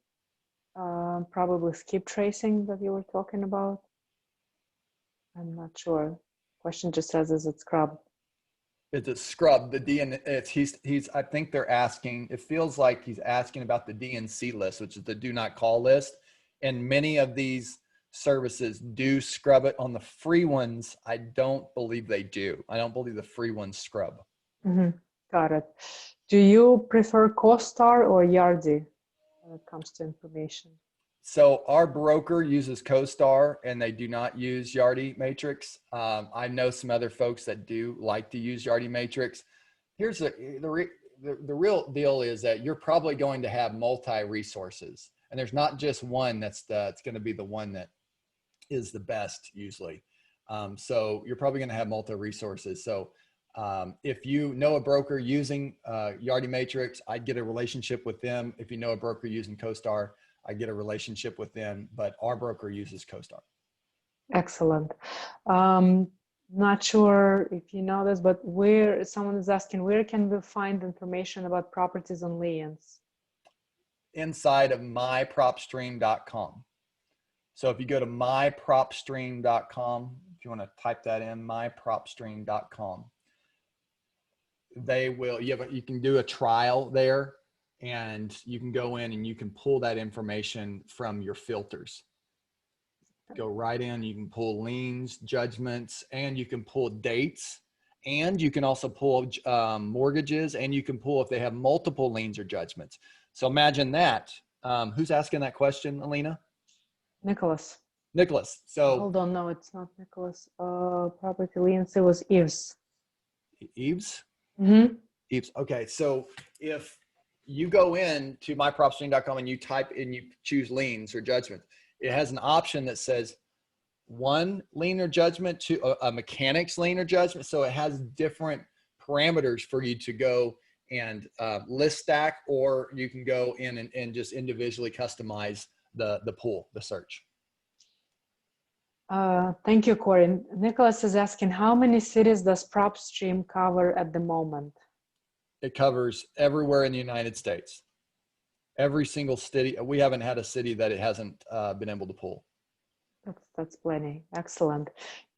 probably skip tracing that you were talking about. I'm not sure. Question just says, is it scrubbed? Is it scrubbed? The DN, I think they're asking, it feels like he's asking about the DNC list, which is the do not call list. And many of these services do scrub it. On the free ones, I don't believe they do. I don't believe the free ones scrub. Mm-hmm. Got it. Do you prefer CoStar or Yardi when it comes to information? So our broker uses CoStar and they do not use Yardi Matrix. I know some other folks that do like to use Yardi Matrix. Here's the real deal is that you're probably going to have multi-resources, and there's not just one that's going to be the one that is the best usually. So you're probably going to have multi-resources. So if you know a broker using Yardi Matrix, I'd get a relationship with them. If you know a broker using CoStar, I get a relationship with them, but our broker uses CoStar. Excellent. Not sure if you know this, but someone is asking, where can we find information about properties on liens? Inside of mypropstream.com. So if you go to mypropstream.com, if you want to type that in, mypropstream.com, you can do a trial there. And you can go in and you can pull that information from your filters. Go right in, you can pull liens, judgments, and you can pull dates. And you can also pull mortgages, and you can pull if they have multiple liens or judgments. So imagine that. Who's asking that question, Alina? Nicholas. So hold on, no, it's not Nicholas. Property liens, it was Eves. Eves? Mm-hmm. Eves. Okay, so if you go in to mypropstream.com and you type in, you choose liens or judgments, it has an option that says one lien or judgment to a mechanics lien or judgment. So it has different parameters for you to go and list stack, or you can go in and just individually customize the pool, the search. Thank you, Cory. Nicholas is asking, how many cities does PropStream cover at the moment? It covers everywhere in the United States. Every single city. We haven't had a city that it hasn't been able to pull. That's plenty. Excellent.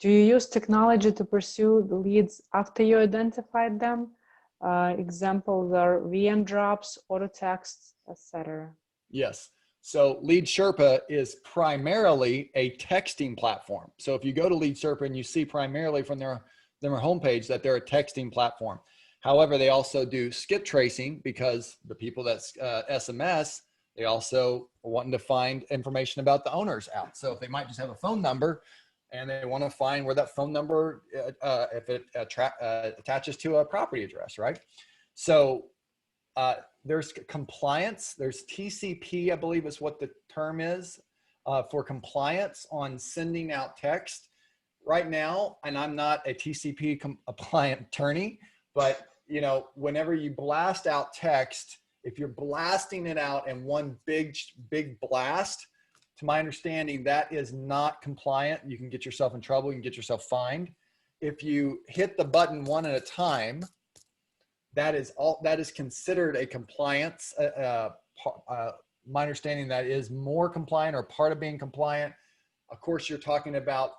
Do you use technology to pursue the leads after you identified them? Examples are VM drops, auto texts, etc. Yes. So Lead Sherpa is primarily a texting platform. So if you go to Lead Sherpa and you see primarily from their homepage that they're a texting platform. However, they also do skip tracing, because the people that SMS, they also are wanting to find information about the owners out. So if they might just have a phone number and they want to find where that phone number, if it attaches to a property address, right? So there's compliance, there's TCP, I believe is what the term is, for compliance on sending out text right now. And I'm not a TCP compliant attorney, but you know, whenever you blast out text, if you're blasting it out in one big blast, to my understanding, that is not compliant. You can get yourself in trouble. You can get yourself fined. If you hit the button one at a time, that is considered a compliance. My understanding, that is more compliant or part of being compliant. Of course, you're talking about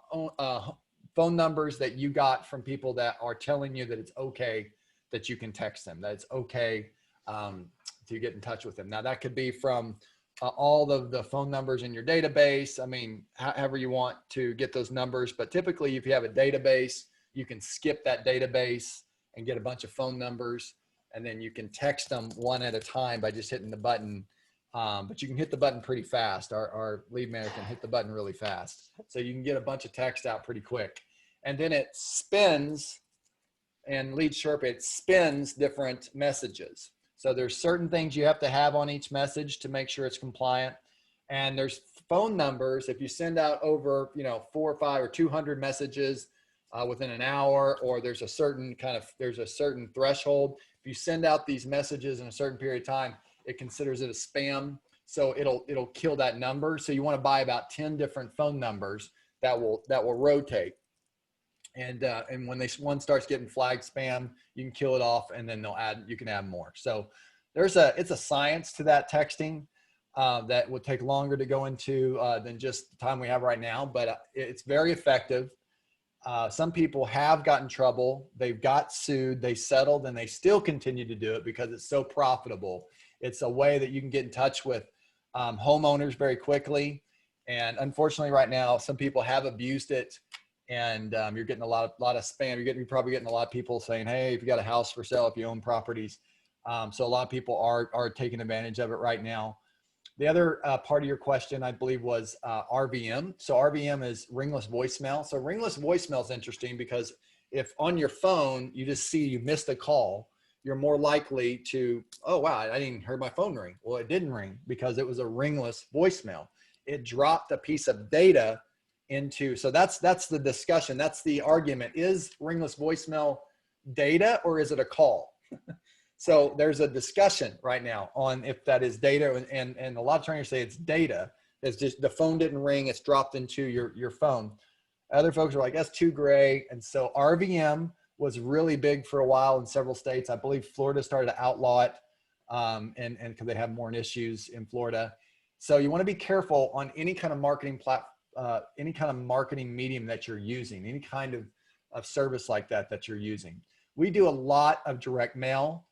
phone numbers that you got from people that are telling you that it's okay that you can text them, that it's okay to get in touch with them. Now, that could be from all the phone numbers in your database. I mean, however you want to get those numbers. But typically, if you have a database, you can skip that database and get a bunch of phone numbers, and then you can text them one at a time by just hitting the button. But you can hit the button pretty fast. Our lead manager can hit the button really fast. So you can get a bunch of text out pretty quick. And then it spins, and Lead Sherpa, it spins different messages. So there's certain things you have to have on each message to make sure it's compliant. And there's phone numbers. If you send out over, 4 or 5 or 200 messages within an hour, or there's a certain threshold. If you send out these messages in a certain period of time, it considers it a spam. So it'll kill that number. So you want to buy about 10 different phone numbers that will rotate. And when one starts getting flagged spam, you can kill it off, and then you can add more. So it's a science to that texting that would take longer to go into than just the time we have right now, but it's very effective. Some people have gotten in trouble. They've got sued, they settled, and they still continue to do it because it's so profitable. It's a way that you can get in touch with homeowners very quickly. And unfortunately right now, some people have abused it, and you're getting a lot of spam. You're probably getting a lot of people saying, hey, if you got a house for sale, if you own properties. So a lot of people are taking advantage of it right now. The other part of your question, I believe, was RVM. So RVM is ringless voicemail. So ringless voicemail is interesting because if on your phone, you just see you missed a call, you're more likely to, oh, wow, I didn't hear my phone ring. Well, it didn't ring because it was a ringless voicemail. It dropped a piece of data into, so that's the discussion. That's the argument. Is ringless voicemail data or is it a call? So there's a discussion right now on if that is data, and a lot of trainers say it's data. It's just the phone didn't ring, it's dropped into your phone. Other folks are like, that's too gray. And so RVM was really big for a while in several states. I believe Florida started to outlaw it, and because they have more issues in Florida. So you want to be careful on any kind of marketing any kind of marketing medium that you're using, any kind of service like that you're using. We do a lot of direct mail.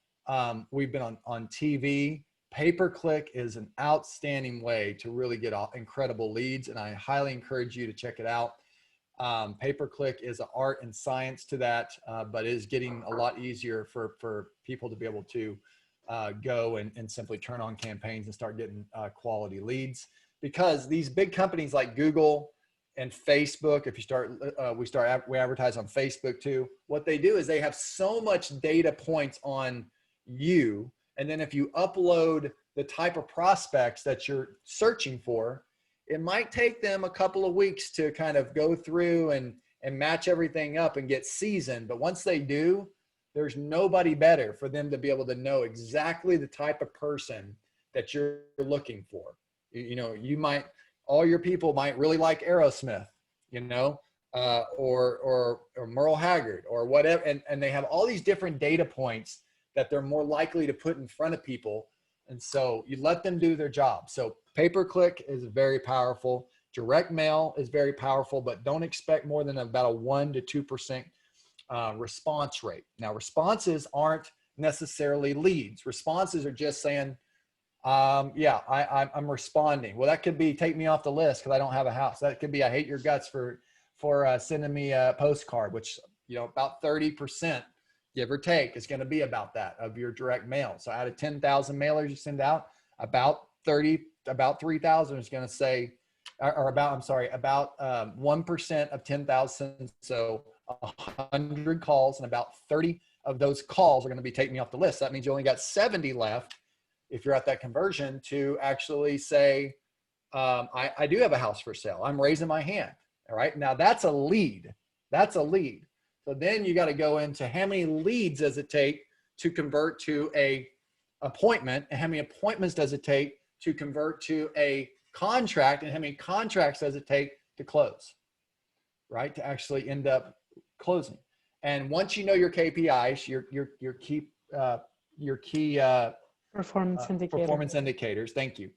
We've been on TV. Pay-per-click is an outstanding way to really get incredible leads, and I highly encourage you to check it out. Pay-per-click is an art and science to that, but it is getting a lot easier for people to be able to go and simply turn on campaigns and start getting quality leads. Because these big companies like Google and Facebook, if you we advertise on Facebook too. What they do is they have so much data points on you, and then if you upload the type of prospects that you're searching for, it might take them a couple of weeks to kind of go through and match everything up and get seasoned. But once they do, there's nobody better for them to be able to know exactly the type of person that you're looking for. All your people might really like Aerosmith, or Merle Haggard or whatever. And they have all these different data points that they're more likely to put in front of people. And so you let them do their job. So pay-per-click is very powerful. Direct mail is very powerful, but don't expect more than about a 1 to 2% response rate. Now, responses aren't necessarily leads. Responses are just saying, I'm responding. Well, that could be take me off the list because I don't have a house. That could be I hate your guts for sending me a postcard, which, about 30%, give or take, is going to be about that of your direct mail. So out of 10,000 mailers you send out, about 3,000 is going to say, about 1% of 10,000. So 100 calls, and about 30 of those calls are going to be take me off the list. That means you only got 70 left, if you're at that conversion, to actually say, I do have a house for sale. I'm raising my hand. All right. Now that's a lead. That's a lead. So then you got to go into how many leads does it take to convert to a appointment, and how many appointments does it take to convert to a contract, and how many contracts does it take to close, right? To actually end up closing. And once you know your KPIs, your key performance indicators, thank you.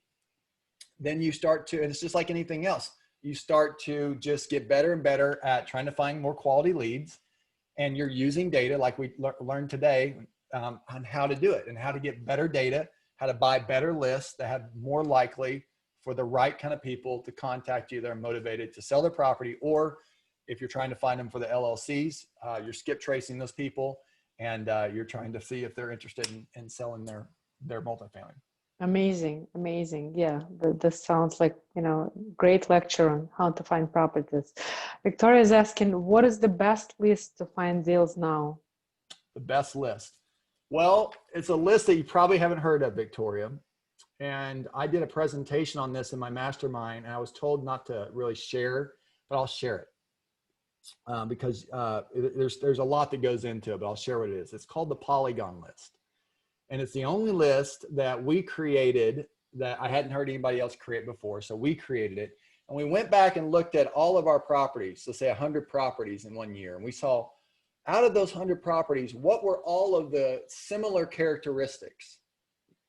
Then you start to, and it's just like anything else, you start to just get better and better at trying to find more quality leads, and you're using data like we learned today on how to do it and how to get better data, how to buy better lists that have more likely for the right kind of people to contact you that are motivated to sell their property, or if you're trying to find them for the LLCs, you're skip tracing those people, and you're trying to see if they're interested in selling their multifamily. Amazing, amazing. Yeah, this sounds like, great lecture on how to find properties. Victoria is asking, what is the best list to find deals now? The best list. Well, it's a list that you probably haven't heard of, Victoria. And I did a presentation on this in my mastermind, and I was told not to really share, but I'll share it because there's a lot that goes into it, but I'll share what it is. It's called the Polygon list. And it's the only list that we created that I hadn't heard anybody else create before. So we created it. And we went back and looked at all of our properties, so say 100 properties in 1 year. And we saw out of those 100 properties, what were all of the similar characteristics,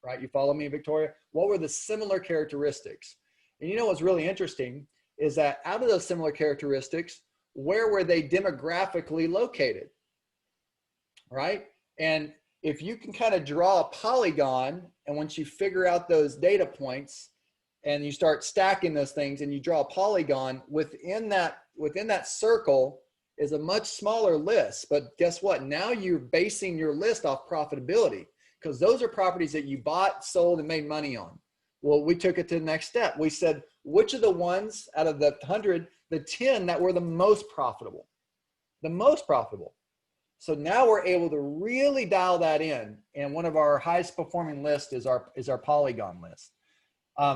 right? You follow me, Victoria? What were the similar characteristics? And you know what's really interesting is that out of those similar characteristics, where were they demographically located, right? And if you can kind of draw a polygon, and once you figure out those data points and you start stacking those things and you draw a polygon, within that circle is a much smaller list. But guess what? Now you're basing your list off profitability, because those are properties that you bought, sold, and made money on. Well, we took it to the next step. We said, which of the ones out of the 100, the 10 that were the most profitable? The most profitable. So now we're able to really dial that in. And one of our highest performing lists is our Polygon list.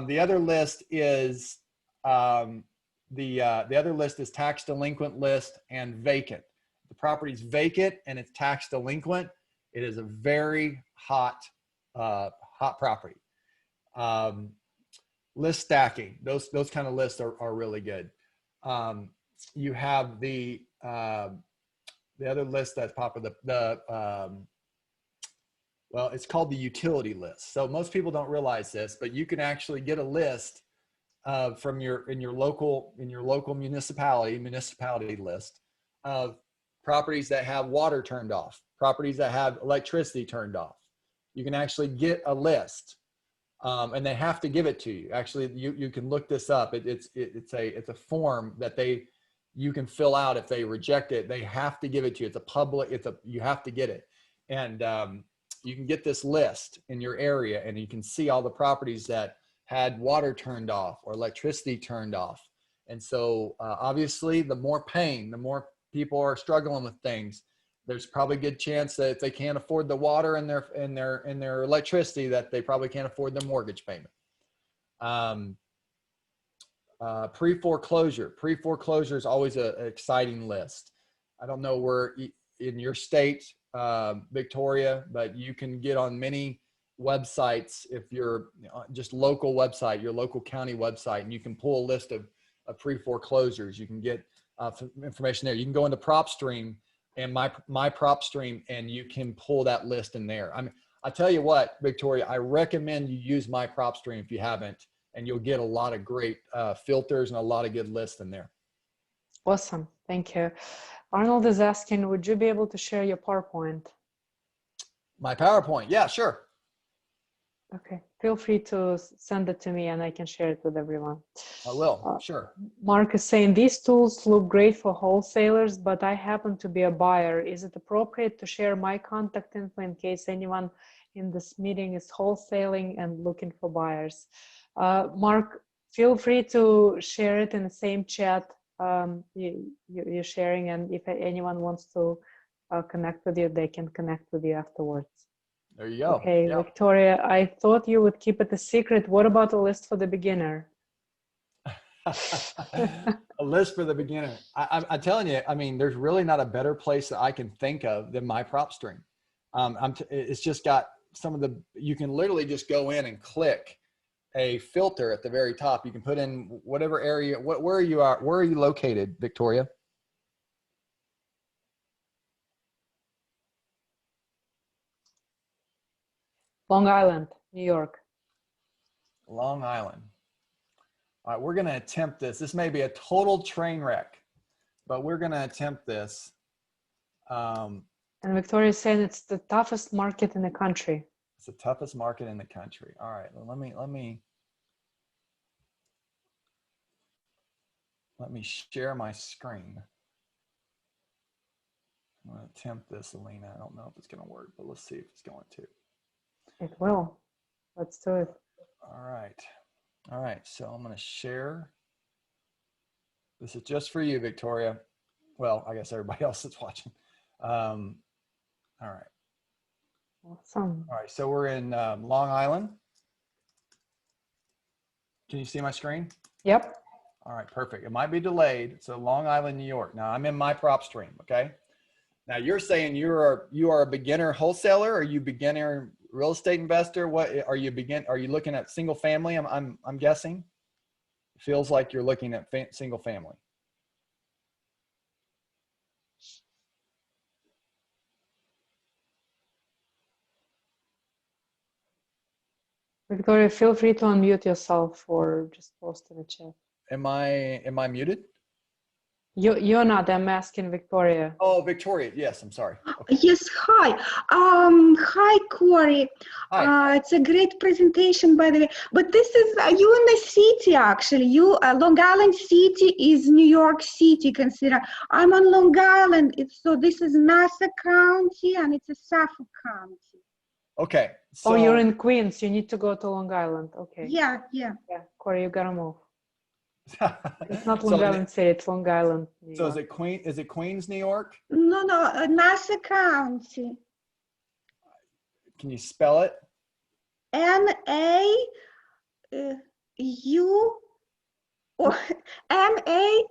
The other list is the other list is tax delinquent list and vacant. The property's vacant and it's tax delinquent. It is a very hot property. List stacking, those kind of lists are really good. You have the other list that's popular, well, it's called the utility list. So most people don't realize this, but you can actually get a list from in your local municipality list of properties that have water turned off, properties that have electricity turned off. You can actually get a list, and they have to give it to you. Actually, you can look this up. It's a form that you can fill out. If they reject it, they have to give it to you. You have to get it. And you can get this list in your area, and you can see all the properties that had water turned off or electricity turned off. And so obviously the more pain, the more people are struggling with things, there's probably a good chance that if they can't afford the water and their electricity, that they probably can't afford their mortgage payment. Pre-foreclosure is always an exciting list. I don't know where in your state, Victoria, but you can get on many websites. If you're just local website, your local county website, and you can pull a list of pre-foreclosures. You can get information there. You can go into PropStream and my PropStream, and you can pull that list in there. I tell you what, Victoria, I recommend you use my PropStream if you haven't, and you'll get a lot of great filters and a lot of good lists in there. Awesome. Thank you. Arnold is asking, would you be able to share your PowerPoint? My PowerPoint? Yeah, sure. Okay. Feel free to send it to me and I can share it with everyone. I will. Sure. Mark is saying, these tools look great for wholesalers, but I happen to be a buyer. Is it appropriate to share my contact info in case anyone in this meeting is wholesaling and looking for buyers? Mark, feel free to share it in the same chat you're sharing, and if anyone wants to connect with you, they can connect with you afterwards. There you go. Okay, yeah. Victoria, I thought you would keep it a secret. What about a list for the beginner? A list for the beginner. I'm telling you, there's really not a better place that I can think of than my PropStream. It's just got some of the, you can literally just go in and click a filter at the very top. You can put in whatever area, where are you located, Victoria? Long Island, New York. Long Island. All right, we're going to attempt this. This may be a total train wreck, but we're going to attempt this. And Victoria is saying it's the toughest market in the country. It's the toughest market in the country. All right, well, let me share my screen. I'm going to attempt this, Alina. I don't know if it's going to work, but let's see if it's going to. It will. Let's do it. All right. All right, so I'm going to share. This is just for you, Victoria. Well, I guess everybody else that's watching. All right. Awesome. All right, so we're in Long Island. Can you see my screen? Yep. All right, perfect. It might be delayed. So Long Island, New York. Now I'm in my prop stream, okay? Now you're saying you are a beginner wholesaler, or are you beginner real estate investor? What are you Are you looking at single family? I'm guessing. It feels like you're looking at single family. Victoria, feel free to unmute yourself or just post in the chat. Am I muted? You're not. I'm asking Victoria. Oh, Victoria. Yes, I'm sorry. Okay. Yes, hi. Hi, Cory. Hi. It's a great presentation, by the way. But this is you in the city, actually. You Long Island City is New York City. Consider I'm on Long Island. So this is Nassau County and it's a Suffolk County. Okay. So, Oh, you're in Queens. You need to go to Long Island. Okay. Yeah. Yeah, Cory, you gotta move. It's not so Long Island City. It's Long Island, New So York. is it Queens, New York? No, Nassau County. Can you spell it? N-A-U or N-A-S-S-A-U.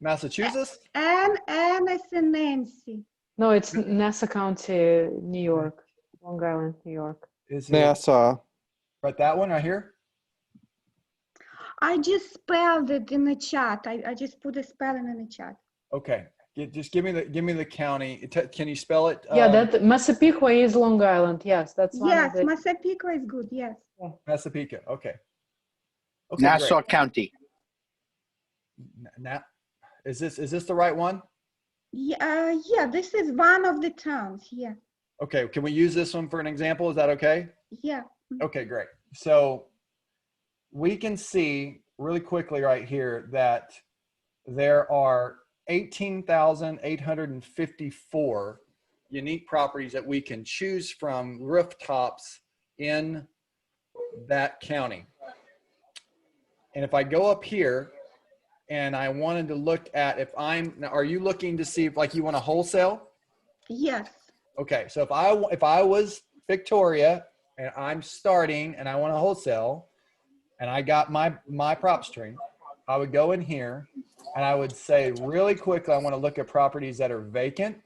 Massachusetts? N as in Nancy. No, it's Nassau County, New York. Long Island, New York. Is it Nassau. right, that one right here? I just spelled it in the chat. I just put the spelling in the chat. Okay. Just give me the county. Can you spell it? Yeah, that Massapequa is Long Island. Yes, that's one Yes, of the. Massapequa is good. Yes. Massapequa. Okay. Nassau Great. County. Now, is this the right one? Yeah, this is one of the towns. Yeah. Okay. Can we use this one for an example? Is that okay? Yeah. Okay, great. So we can see really quickly right here that there are 18,854 unique properties that we can choose from, rooftops in that county. And if I go up here and I wanted to look at now, are you looking to see if like you want to wholesale? Yes. Okay, so if I was Victoria and I'm starting and I want to wholesale and I got my prop stream, I would go in here and I would say really quickly, I want to look at properties that are vacant.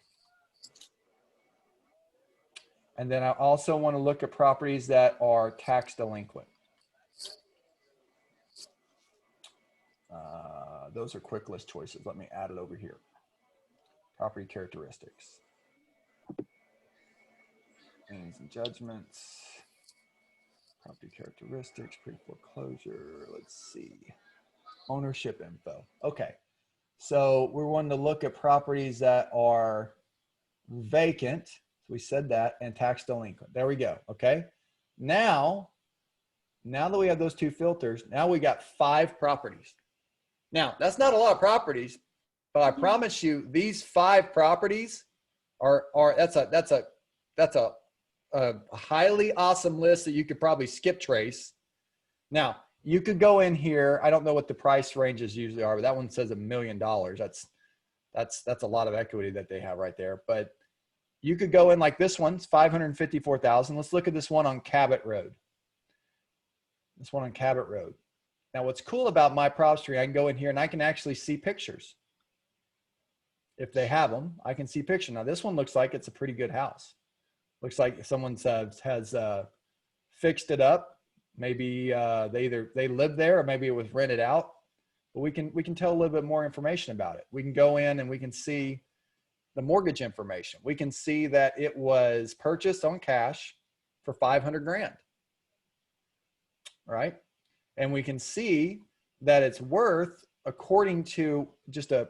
And then I also want to look at properties that are tax delinquent. Those are quick list choices. Let me add it over here. Property characteristics. Liens and judgments. Property characteristics, pre-foreclosure. Let's see. Ownership info. Okay. So we're wanting to look at properties that are vacant. So we said that, and tax delinquent. There we go. Okay. Now that we have those two filters, now we got 5 properties. Now that's not a lot of properties, but I promise you these 5 properties that's a highly awesome list that you could probably skip trace. Now you could go in here. I don't know what the price ranges usually are, but that one says $1 million. That's a lot of equity that they have right there. But you could go in like this one's 554,000. Let's look at this one on Cabot Road. This one on Cabot Road. Now what's cool about my prop stream, I can go in here and I can actually see pictures. if they have them, I can see picture. Now this one looks like it's a pretty good house. Looks like someone has fixed it up. Maybe they lived there, or maybe it was rented out. But we can tell a little bit more information about it. We can go in and we can see the mortgage information. We can see that it was purchased on cash for 500 grand, right? And we can see that it's worth, according to just a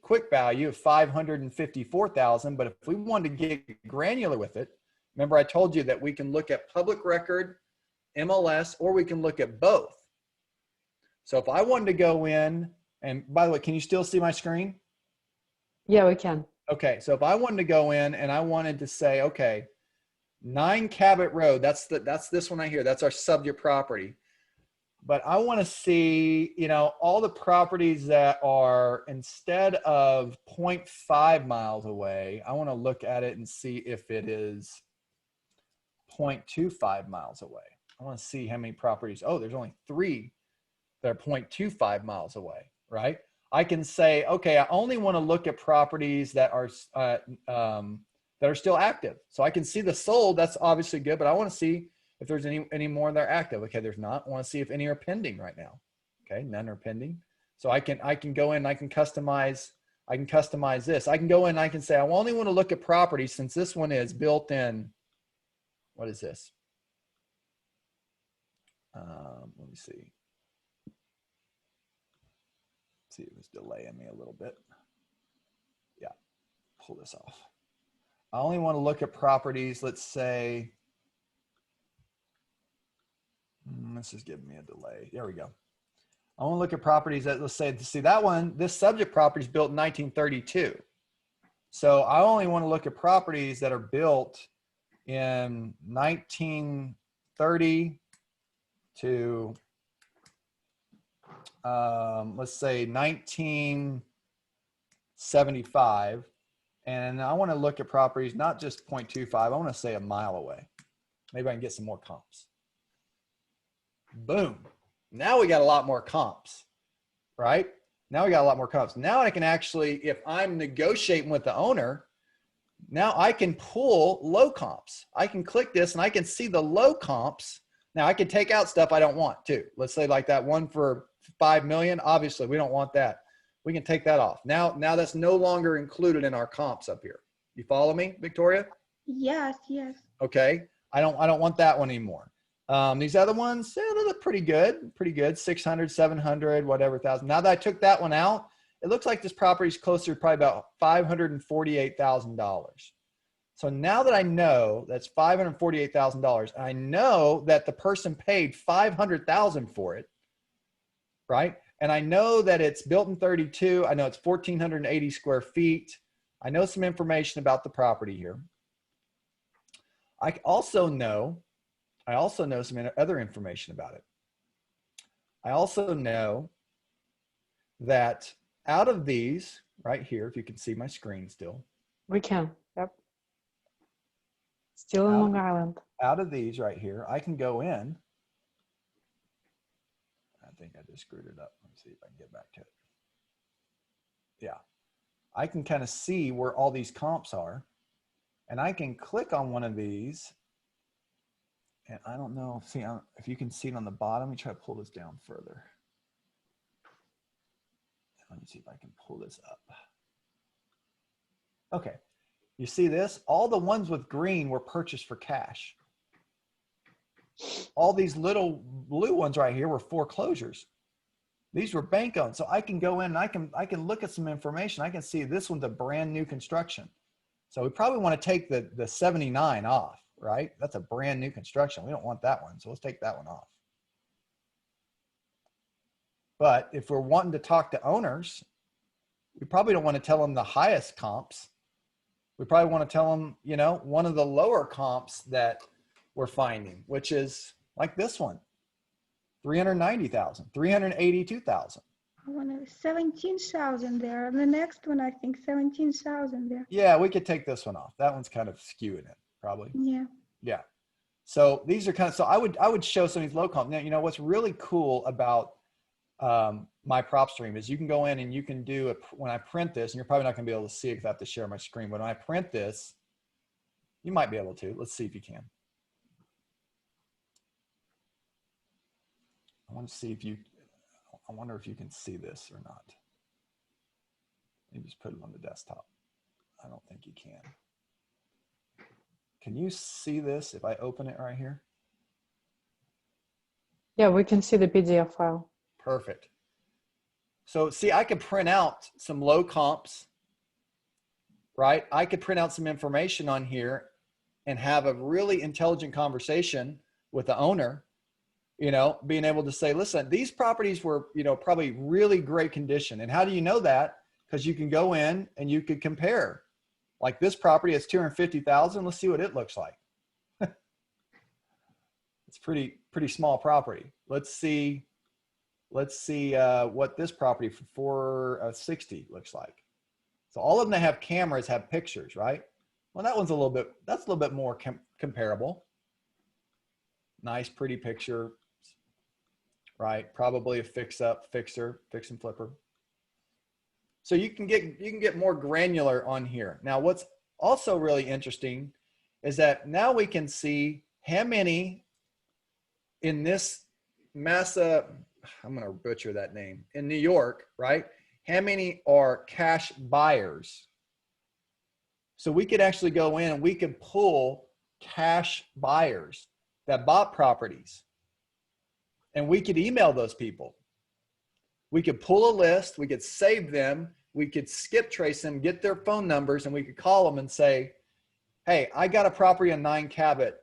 quick value of 554,000. But if we wanted to get granular with it, remember I told you that we can look at public record, MLS, or we can look at both. So if I wanted to go in, and by the way, can you still see my screen? Yeah, we can. Okay, so if I wanted to go in and I wanted to say, okay, 9 Cabot Road, that's this one right here, that's our subject property. But I want to see, you know, all the properties that are, instead of 0.5 miles away, I want to look at it and see if it is 0.25 miles away. I want to see how many properties. Oh, there's only 3 that are 0.25 miles away, right? I can say, okay, I only want to look at properties that are still active. So I can see the sold, that's obviously good, but I want to see if there's any more that are active. Okay, there's not. I want to see if any are pending right now. Okay, none are pending. So I can go in and I can customize this. I can go in and I can say, I only want to look at properties since this one is built in. What is this? Let me see. See, it was delaying me a little bit. Yeah, pull this off. I only want to look at properties, let's say, this is giving me a delay. There we go. I want to look at properties that, let's say, see that one, this subject property is built in 1932. So I only want to look at properties that are built in 1930 to, let's say 1975. And I want to look at properties, not just 0.25, I want to say a mile away. Maybe I can get some more comps. Boom. Now we got a lot more comps, right? Now we got a lot more comps. Now I can actually, if I'm negotiating with the owner, now I can pull low comps. I can click this and I can see the low comps. Now I can take out stuff I don't want too. Let's say like that one for 5 million. Obviously we don't want that. We can take that off. Now that's no longer included in our comps up here. You follow me, Victoria? Yes, yes. Okay. I don't want that one anymore. These other ones, yeah, they look pretty good, 600, 700, whatever thousand. Now that I took that one out, it looks like this property is closer to probably about $548,000. So now that I know that's $548,000, I know that the person paid $500,000 for it, right? And I know that it's built in 32. I know it's 1,480 square feet. I know some information about the property here. I also know some other information about it. I also know that out of these right here, if you can see my screen still. We can, yep. Still in Long Island. Out of these right here, I can go in. I think I just screwed it up. Let's see if I can get back to it. Yeah. I can kind of see where all these comps are. And I can click on one of these. And I don't know, see if you can see it on the bottom. Let me try to pull this down further. Let me see if I can pull this up. Okay, you see this? All the ones with green were purchased for cash. All these little blue ones right here were foreclosures. These were bank owned. So I can go in and I can look at some information. I can see this one's a brand new construction. So we probably want to take the 79 off, right? That's a brand new construction. We don't want that one. So let's take that one off. But if we're wanting to talk to owners, we probably don't want to tell them the highest comps. We probably want to tell them, you know, one of the lower comps that we're finding, which is like this one, 390,000, 382,000. 17,000 there. And the next one, I think 17,000 there. Yeah, we could take this one off. That one's kind of skewing it, probably. Yeah. Yeah. So these are kind of, so I would show some of these low comps. Now, you know, what's really cool about my prop stream is you can go in and you can do it when I print this, and you're probably not going to be able to see it because I have to share my screen. But when I print this, you might be able to. Let's see if you can. I want to see if you, I wonder if you can see this or not. Let me just put it on the desktop. I don't think you can. Can you see this if I open it right here? Yeah, we can see the PDF file. Perfect. So see, I could print out some low comps, right? I could print out some information on here and have a really intelligent conversation with the owner, you know, being able to say, listen, these properties were, you know, probably really great condition. And how do you know that? Because you can go in and you could compare. Like this property is 250,000. Let's see what it looks like. It's pretty small property. Let's see what this property for 460 looks like. So all of them that have cameras have pictures, right? Well, that one's that's a little bit more comparable. Nice, pretty picture, right? Probably a fix and flipper. So you can get more granular on here. Now, what's also really interesting is that now we can see how many in this Massa, I'm going to butcher that name, in New York, right? How many are cash buyers? So we could actually go in and we could pull cash buyers that bought properties, and we could email those people. We could pull a list, we could save them, we could skip trace them, get their phone numbers, and we could call them and say, hey, I got a property on 9 Cabot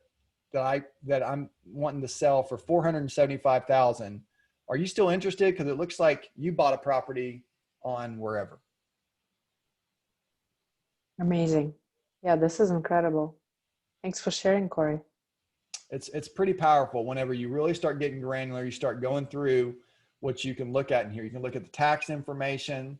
that I'm wanting to sell for $475,000. Are you still interested? Because it looks like you bought a property on wherever. Amazing. Yeah, this is incredible. Thanks for sharing, Cory. It's pretty powerful whenever you really start getting granular. You start going through what you can look at in here. You can look at the tax information.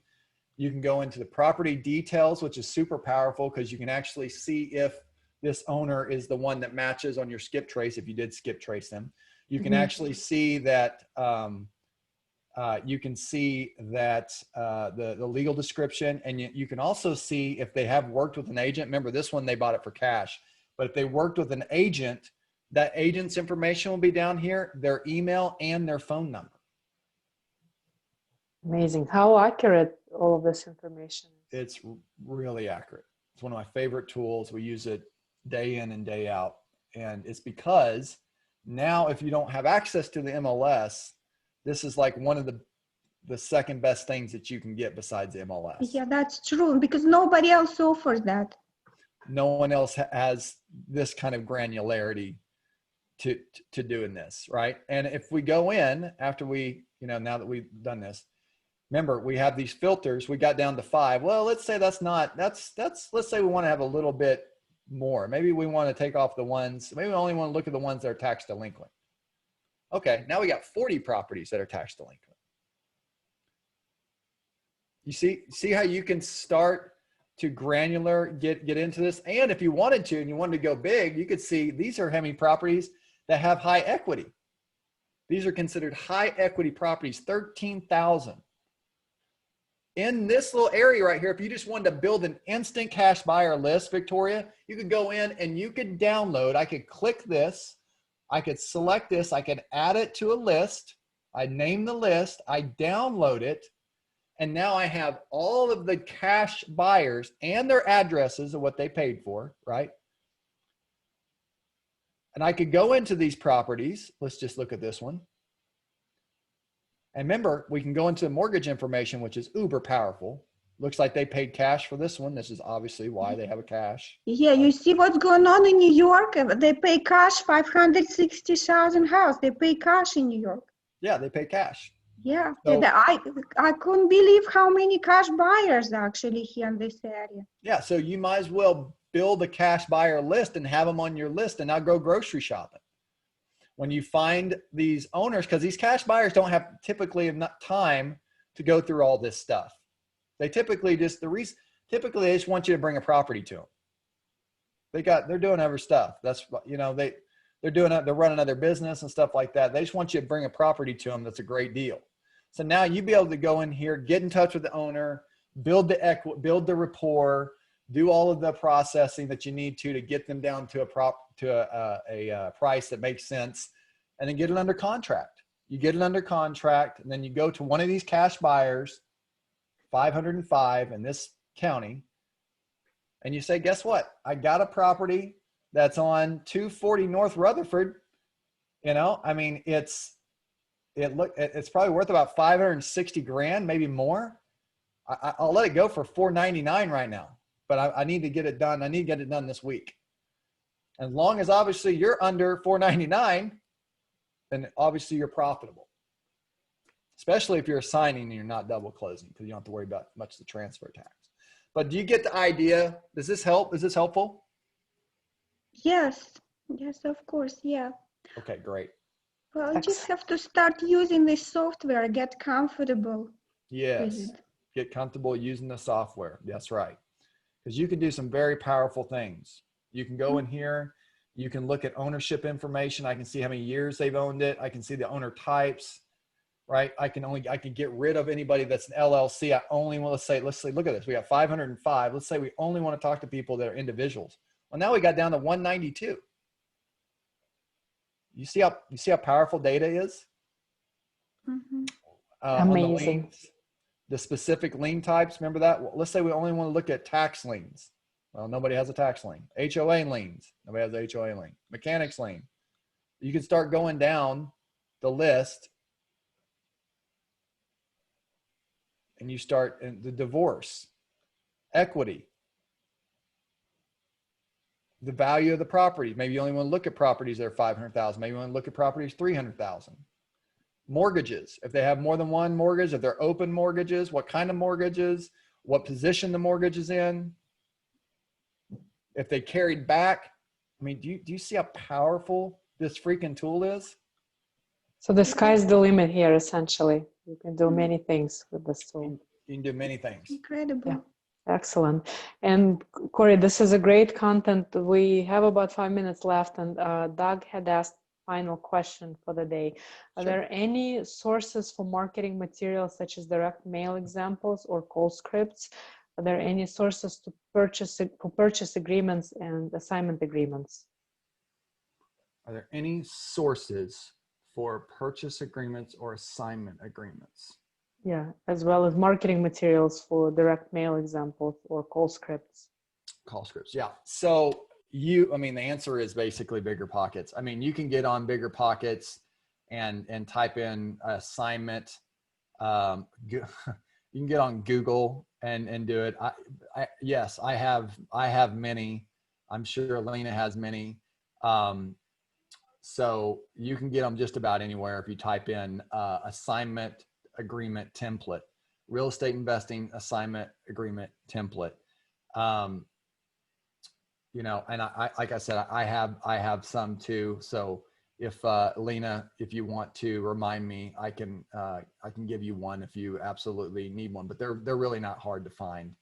You can go into the property details, which is super powerful because you can actually see if this owner is the one that matches on your skip trace, if you did skip trace them. You can actually see that the legal description, and you can also see if they have worked with an agent. Remember, this one, they bought it for cash. But if they worked with an agent, that agent's information will be down here, their email and their phone number. Amazing. How accurate all of this information is. It's really accurate. It's one of my favorite tools. We use it day in and day out. And it's because now if you don't have access to the MLS, this is like one of the second best things that you can get besides the MLS. Yeah, that's true, because nobody else offers that. No one else has this kind of granularity to doing this, right? And if we go in after we, now that we've done this, remember we have these filters. We got down to 5. Well, let's say let's say we want to have a little bit more. Maybe we want to take off the ones, maybe we only want to look at the ones that are tax delinquent. Okay, now we got 40 properties that are tax delinquent. You see how you can start to granular, get into this. And if you wanted to, and you wanted to go big, you could see these are how many properties that have high equity. These are considered high equity properties, 13,000. In this little area right here, if you just wanted to build an instant cash buyer list, Victoria, you could go in and you could download. I could click this. I could select this. I could add it to a list. I name the list. I download it. And now I have all of the cash buyers and their addresses of what they paid for, right? And I could go into these properties. Let's just look at this one. And remember, we can go into mortgage information, which is uber powerful. Looks like they paid cash for this one. This is obviously why they have a cash. Yeah, you see what's going on in New York? They pay cash, 560,000 house. They pay cash in New York. Yeah, they pay cash. Yeah, So, I couldn't believe how many cash buyers actually here in this area. Yeah, so you might as well build a cash buyer list and have them on your list and now go grocery shopping. When you find these owners, because these cash buyers don't have typically enough time to go through all this stuff. They typically they just want you to bring a property to them. They're doing other stuff. That's, they're running other business and stuff like that. They just want you to bring a property to them. That's a great deal. So now you'd be able to go in here, get in touch with the owner, build the rapport, do all of the processing that you need to get them down to a price that makes sense, and then get it under contract. You get it under contract, and then you go to one of these cash buyers, 505 in this county, and you say, guess what? I got a property that's on 240 North Rutherford. You know, I mean, it's probably worth about 560 grand, maybe more. I'll let it go for 499 right now, but I need to get it done. I need to get it done this week. As long as obviously you're under 499, then obviously you're profitable, especially if you're assigning and you're not double closing, because you don't have to worry about much of the transfer tax. But do you get the idea? Does this help? Is this helpful? Yes. Yes, of course. Yeah. Okay, great. Well, you just have to start using this software, get comfortable with Yes. it. Get comfortable using the software. That's right. Because you can do some very powerful things. You can go in here, you can look at ownership information. I can see how many years they've owned it. I can see the owner types, right? I can get rid of anybody that's an LLC. I only want to say, let's say, look at this. We got 505. Let's say we only want to talk to people that are individuals. Well, now we got down to 192. You see how powerful data is? Mm-hmm. Amazing. The specific lien types, remember that? Well, let's say we only want to look at tax liens. Well, nobody has a tax lien. HOA liens, nobody has a HOA lien. Mechanics lien. You can start going down the list, and you start in the divorce, equity, the value of the property. Maybe you only want to look at properties that are 500,000. Maybe you want to look at properties 300,000. Mortgages, if they have more than one mortgage, if they're open mortgages, what kind of mortgages, what position the mortgage is in, if they carried back. I mean, do you see how powerful this freaking tool is? So the sky's the limit here, essentially. You can do many things with this tool. You can do many things. Incredible. Yeah. Excellent. And Cory, this is a great content. We have about 5 minutes left, and Doug had asked final question for the day. Are there any sources for marketing materials such as direct mail examples or call scripts? Are there any sources to purchase agreements and assignment agreements? Are there any sources for purchase agreements or assignment agreements? Yeah, as well as marketing materials for direct mail examples or call scripts. Call scripts, yeah. So the answer is basically Bigger Pockets. I mean, you can get on Bigger Pockets and type in assignment. You can get on Google and do it. Yes, I have many. I'm sure Alina has many. So you can get them just about anywhere if you type in assignment agreement template, real estate investing assignment agreement template. And I like I said, I have some too. So if Alina, if you want to remind me, I can give you one if you absolutely need one, but they're really not hard to find.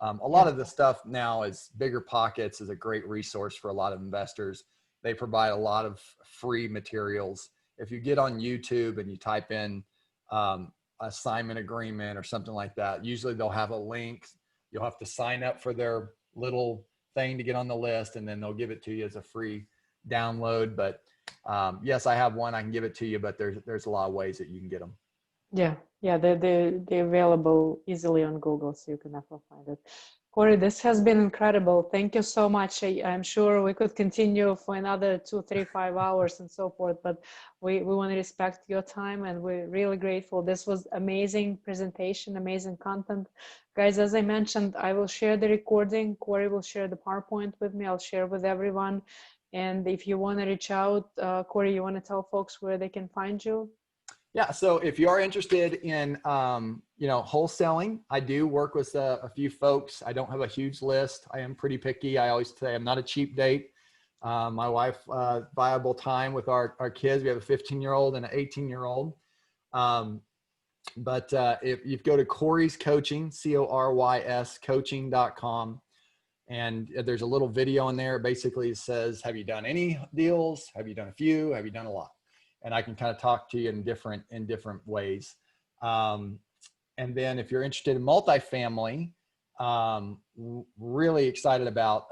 A lot of the stuff now is Bigger Pockets is a great resource for a lot of investors. They provide a lot of free materials. If you get on YouTube and you type in assignment agreement or something like that, usually they'll have a link. You'll have to sign up for their little thing to get on the list, and then they'll give it to you as a free download. But yes, I have one. I can give it to you, but there's a lot of ways that you can get them. Yeah, they're available easily on Google, so you can definitely find it. Cory, this has been incredible. Thank you so much. I'm sure we could continue for another 2, 3, 5 hours and so forth, but we want to respect your time, and we're really grateful. This was amazing presentation, amazing content. Guys, as I mentioned, I will share the recording. Cory will share the PowerPoint with me. I'll share with everyone. And if you want to reach out, Cory, you want to tell folks where they can find you? Yeah. So if you are interested in, wholesaling, I do work with a few folks. I don't have a huge list. I am pretty picky. I always say I'm not a cheap date. My wife, viable time with our kids. We have a 15-year-old and an 18-year-old. But if you go to Cory's Coaching, CORYS coaching.com, and there's a little video in there. Basically, it says, have you done any deals? Have you done a few? Have you done a lot? And I can kind of talk to you in different ways. And then if you're interested in multifamily, really excited about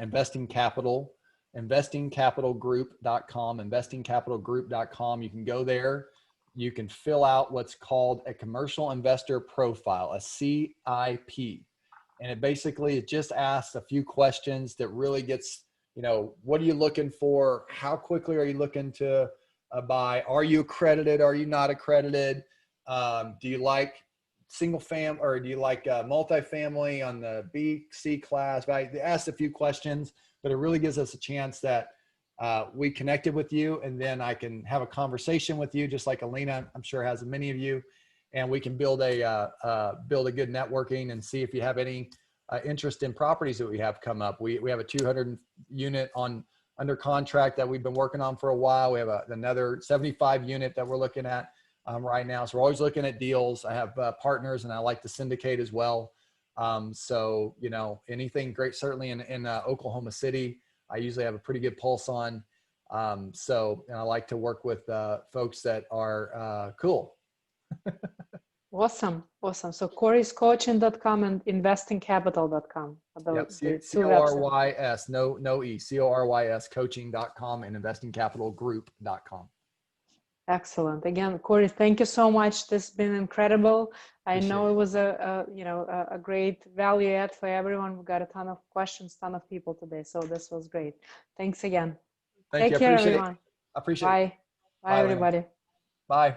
investing capital, investingcapitalgroup.com, investingcapitalgroup.com. You can go there. You can fill out what's called a commercial investor profile, a CIP. And it basically just asks a few questions that really gets, you know, what are you looking for? How quickly are you looking to buy? Are you accredited? Are you not accredited? Do you like single family, or do you like multifamily on the B, C class? Right? They asked a few questions, but it really gives us a chance that we connected with you, and then I can have a conversation with you, just like Alina, I'm sure, has many of you, and we can build a good networking and see if you have any interest in properties that we have come up. We have a 200 unit under contract that we've been working on for a while. We have another 75 unit that we're looking at right now. So we're always looking at deals. I have partners, and I like to syndicate as well. So, you know, anything great, certainly in Oklahoma City, I usually have a pretty good pulse on. So, and I like to work with folks that are cool. Awesome. Awesome. So coryscoaching.com and investingcapital.com. Yep. C-O-R-Y-S, no E, C-O-R-Y-S coaching.com and investingcapitalgroup.com. Excellent. Again, Cory, thank you so much. This has been incredible. I know it was a great value add for everyone. We got a ton of questions, ton of people today. So this was great. Thanks again. Thank you. Take care, Appreciate everyone. it. I appreciate Bye. it. Bye, everybody. Bye.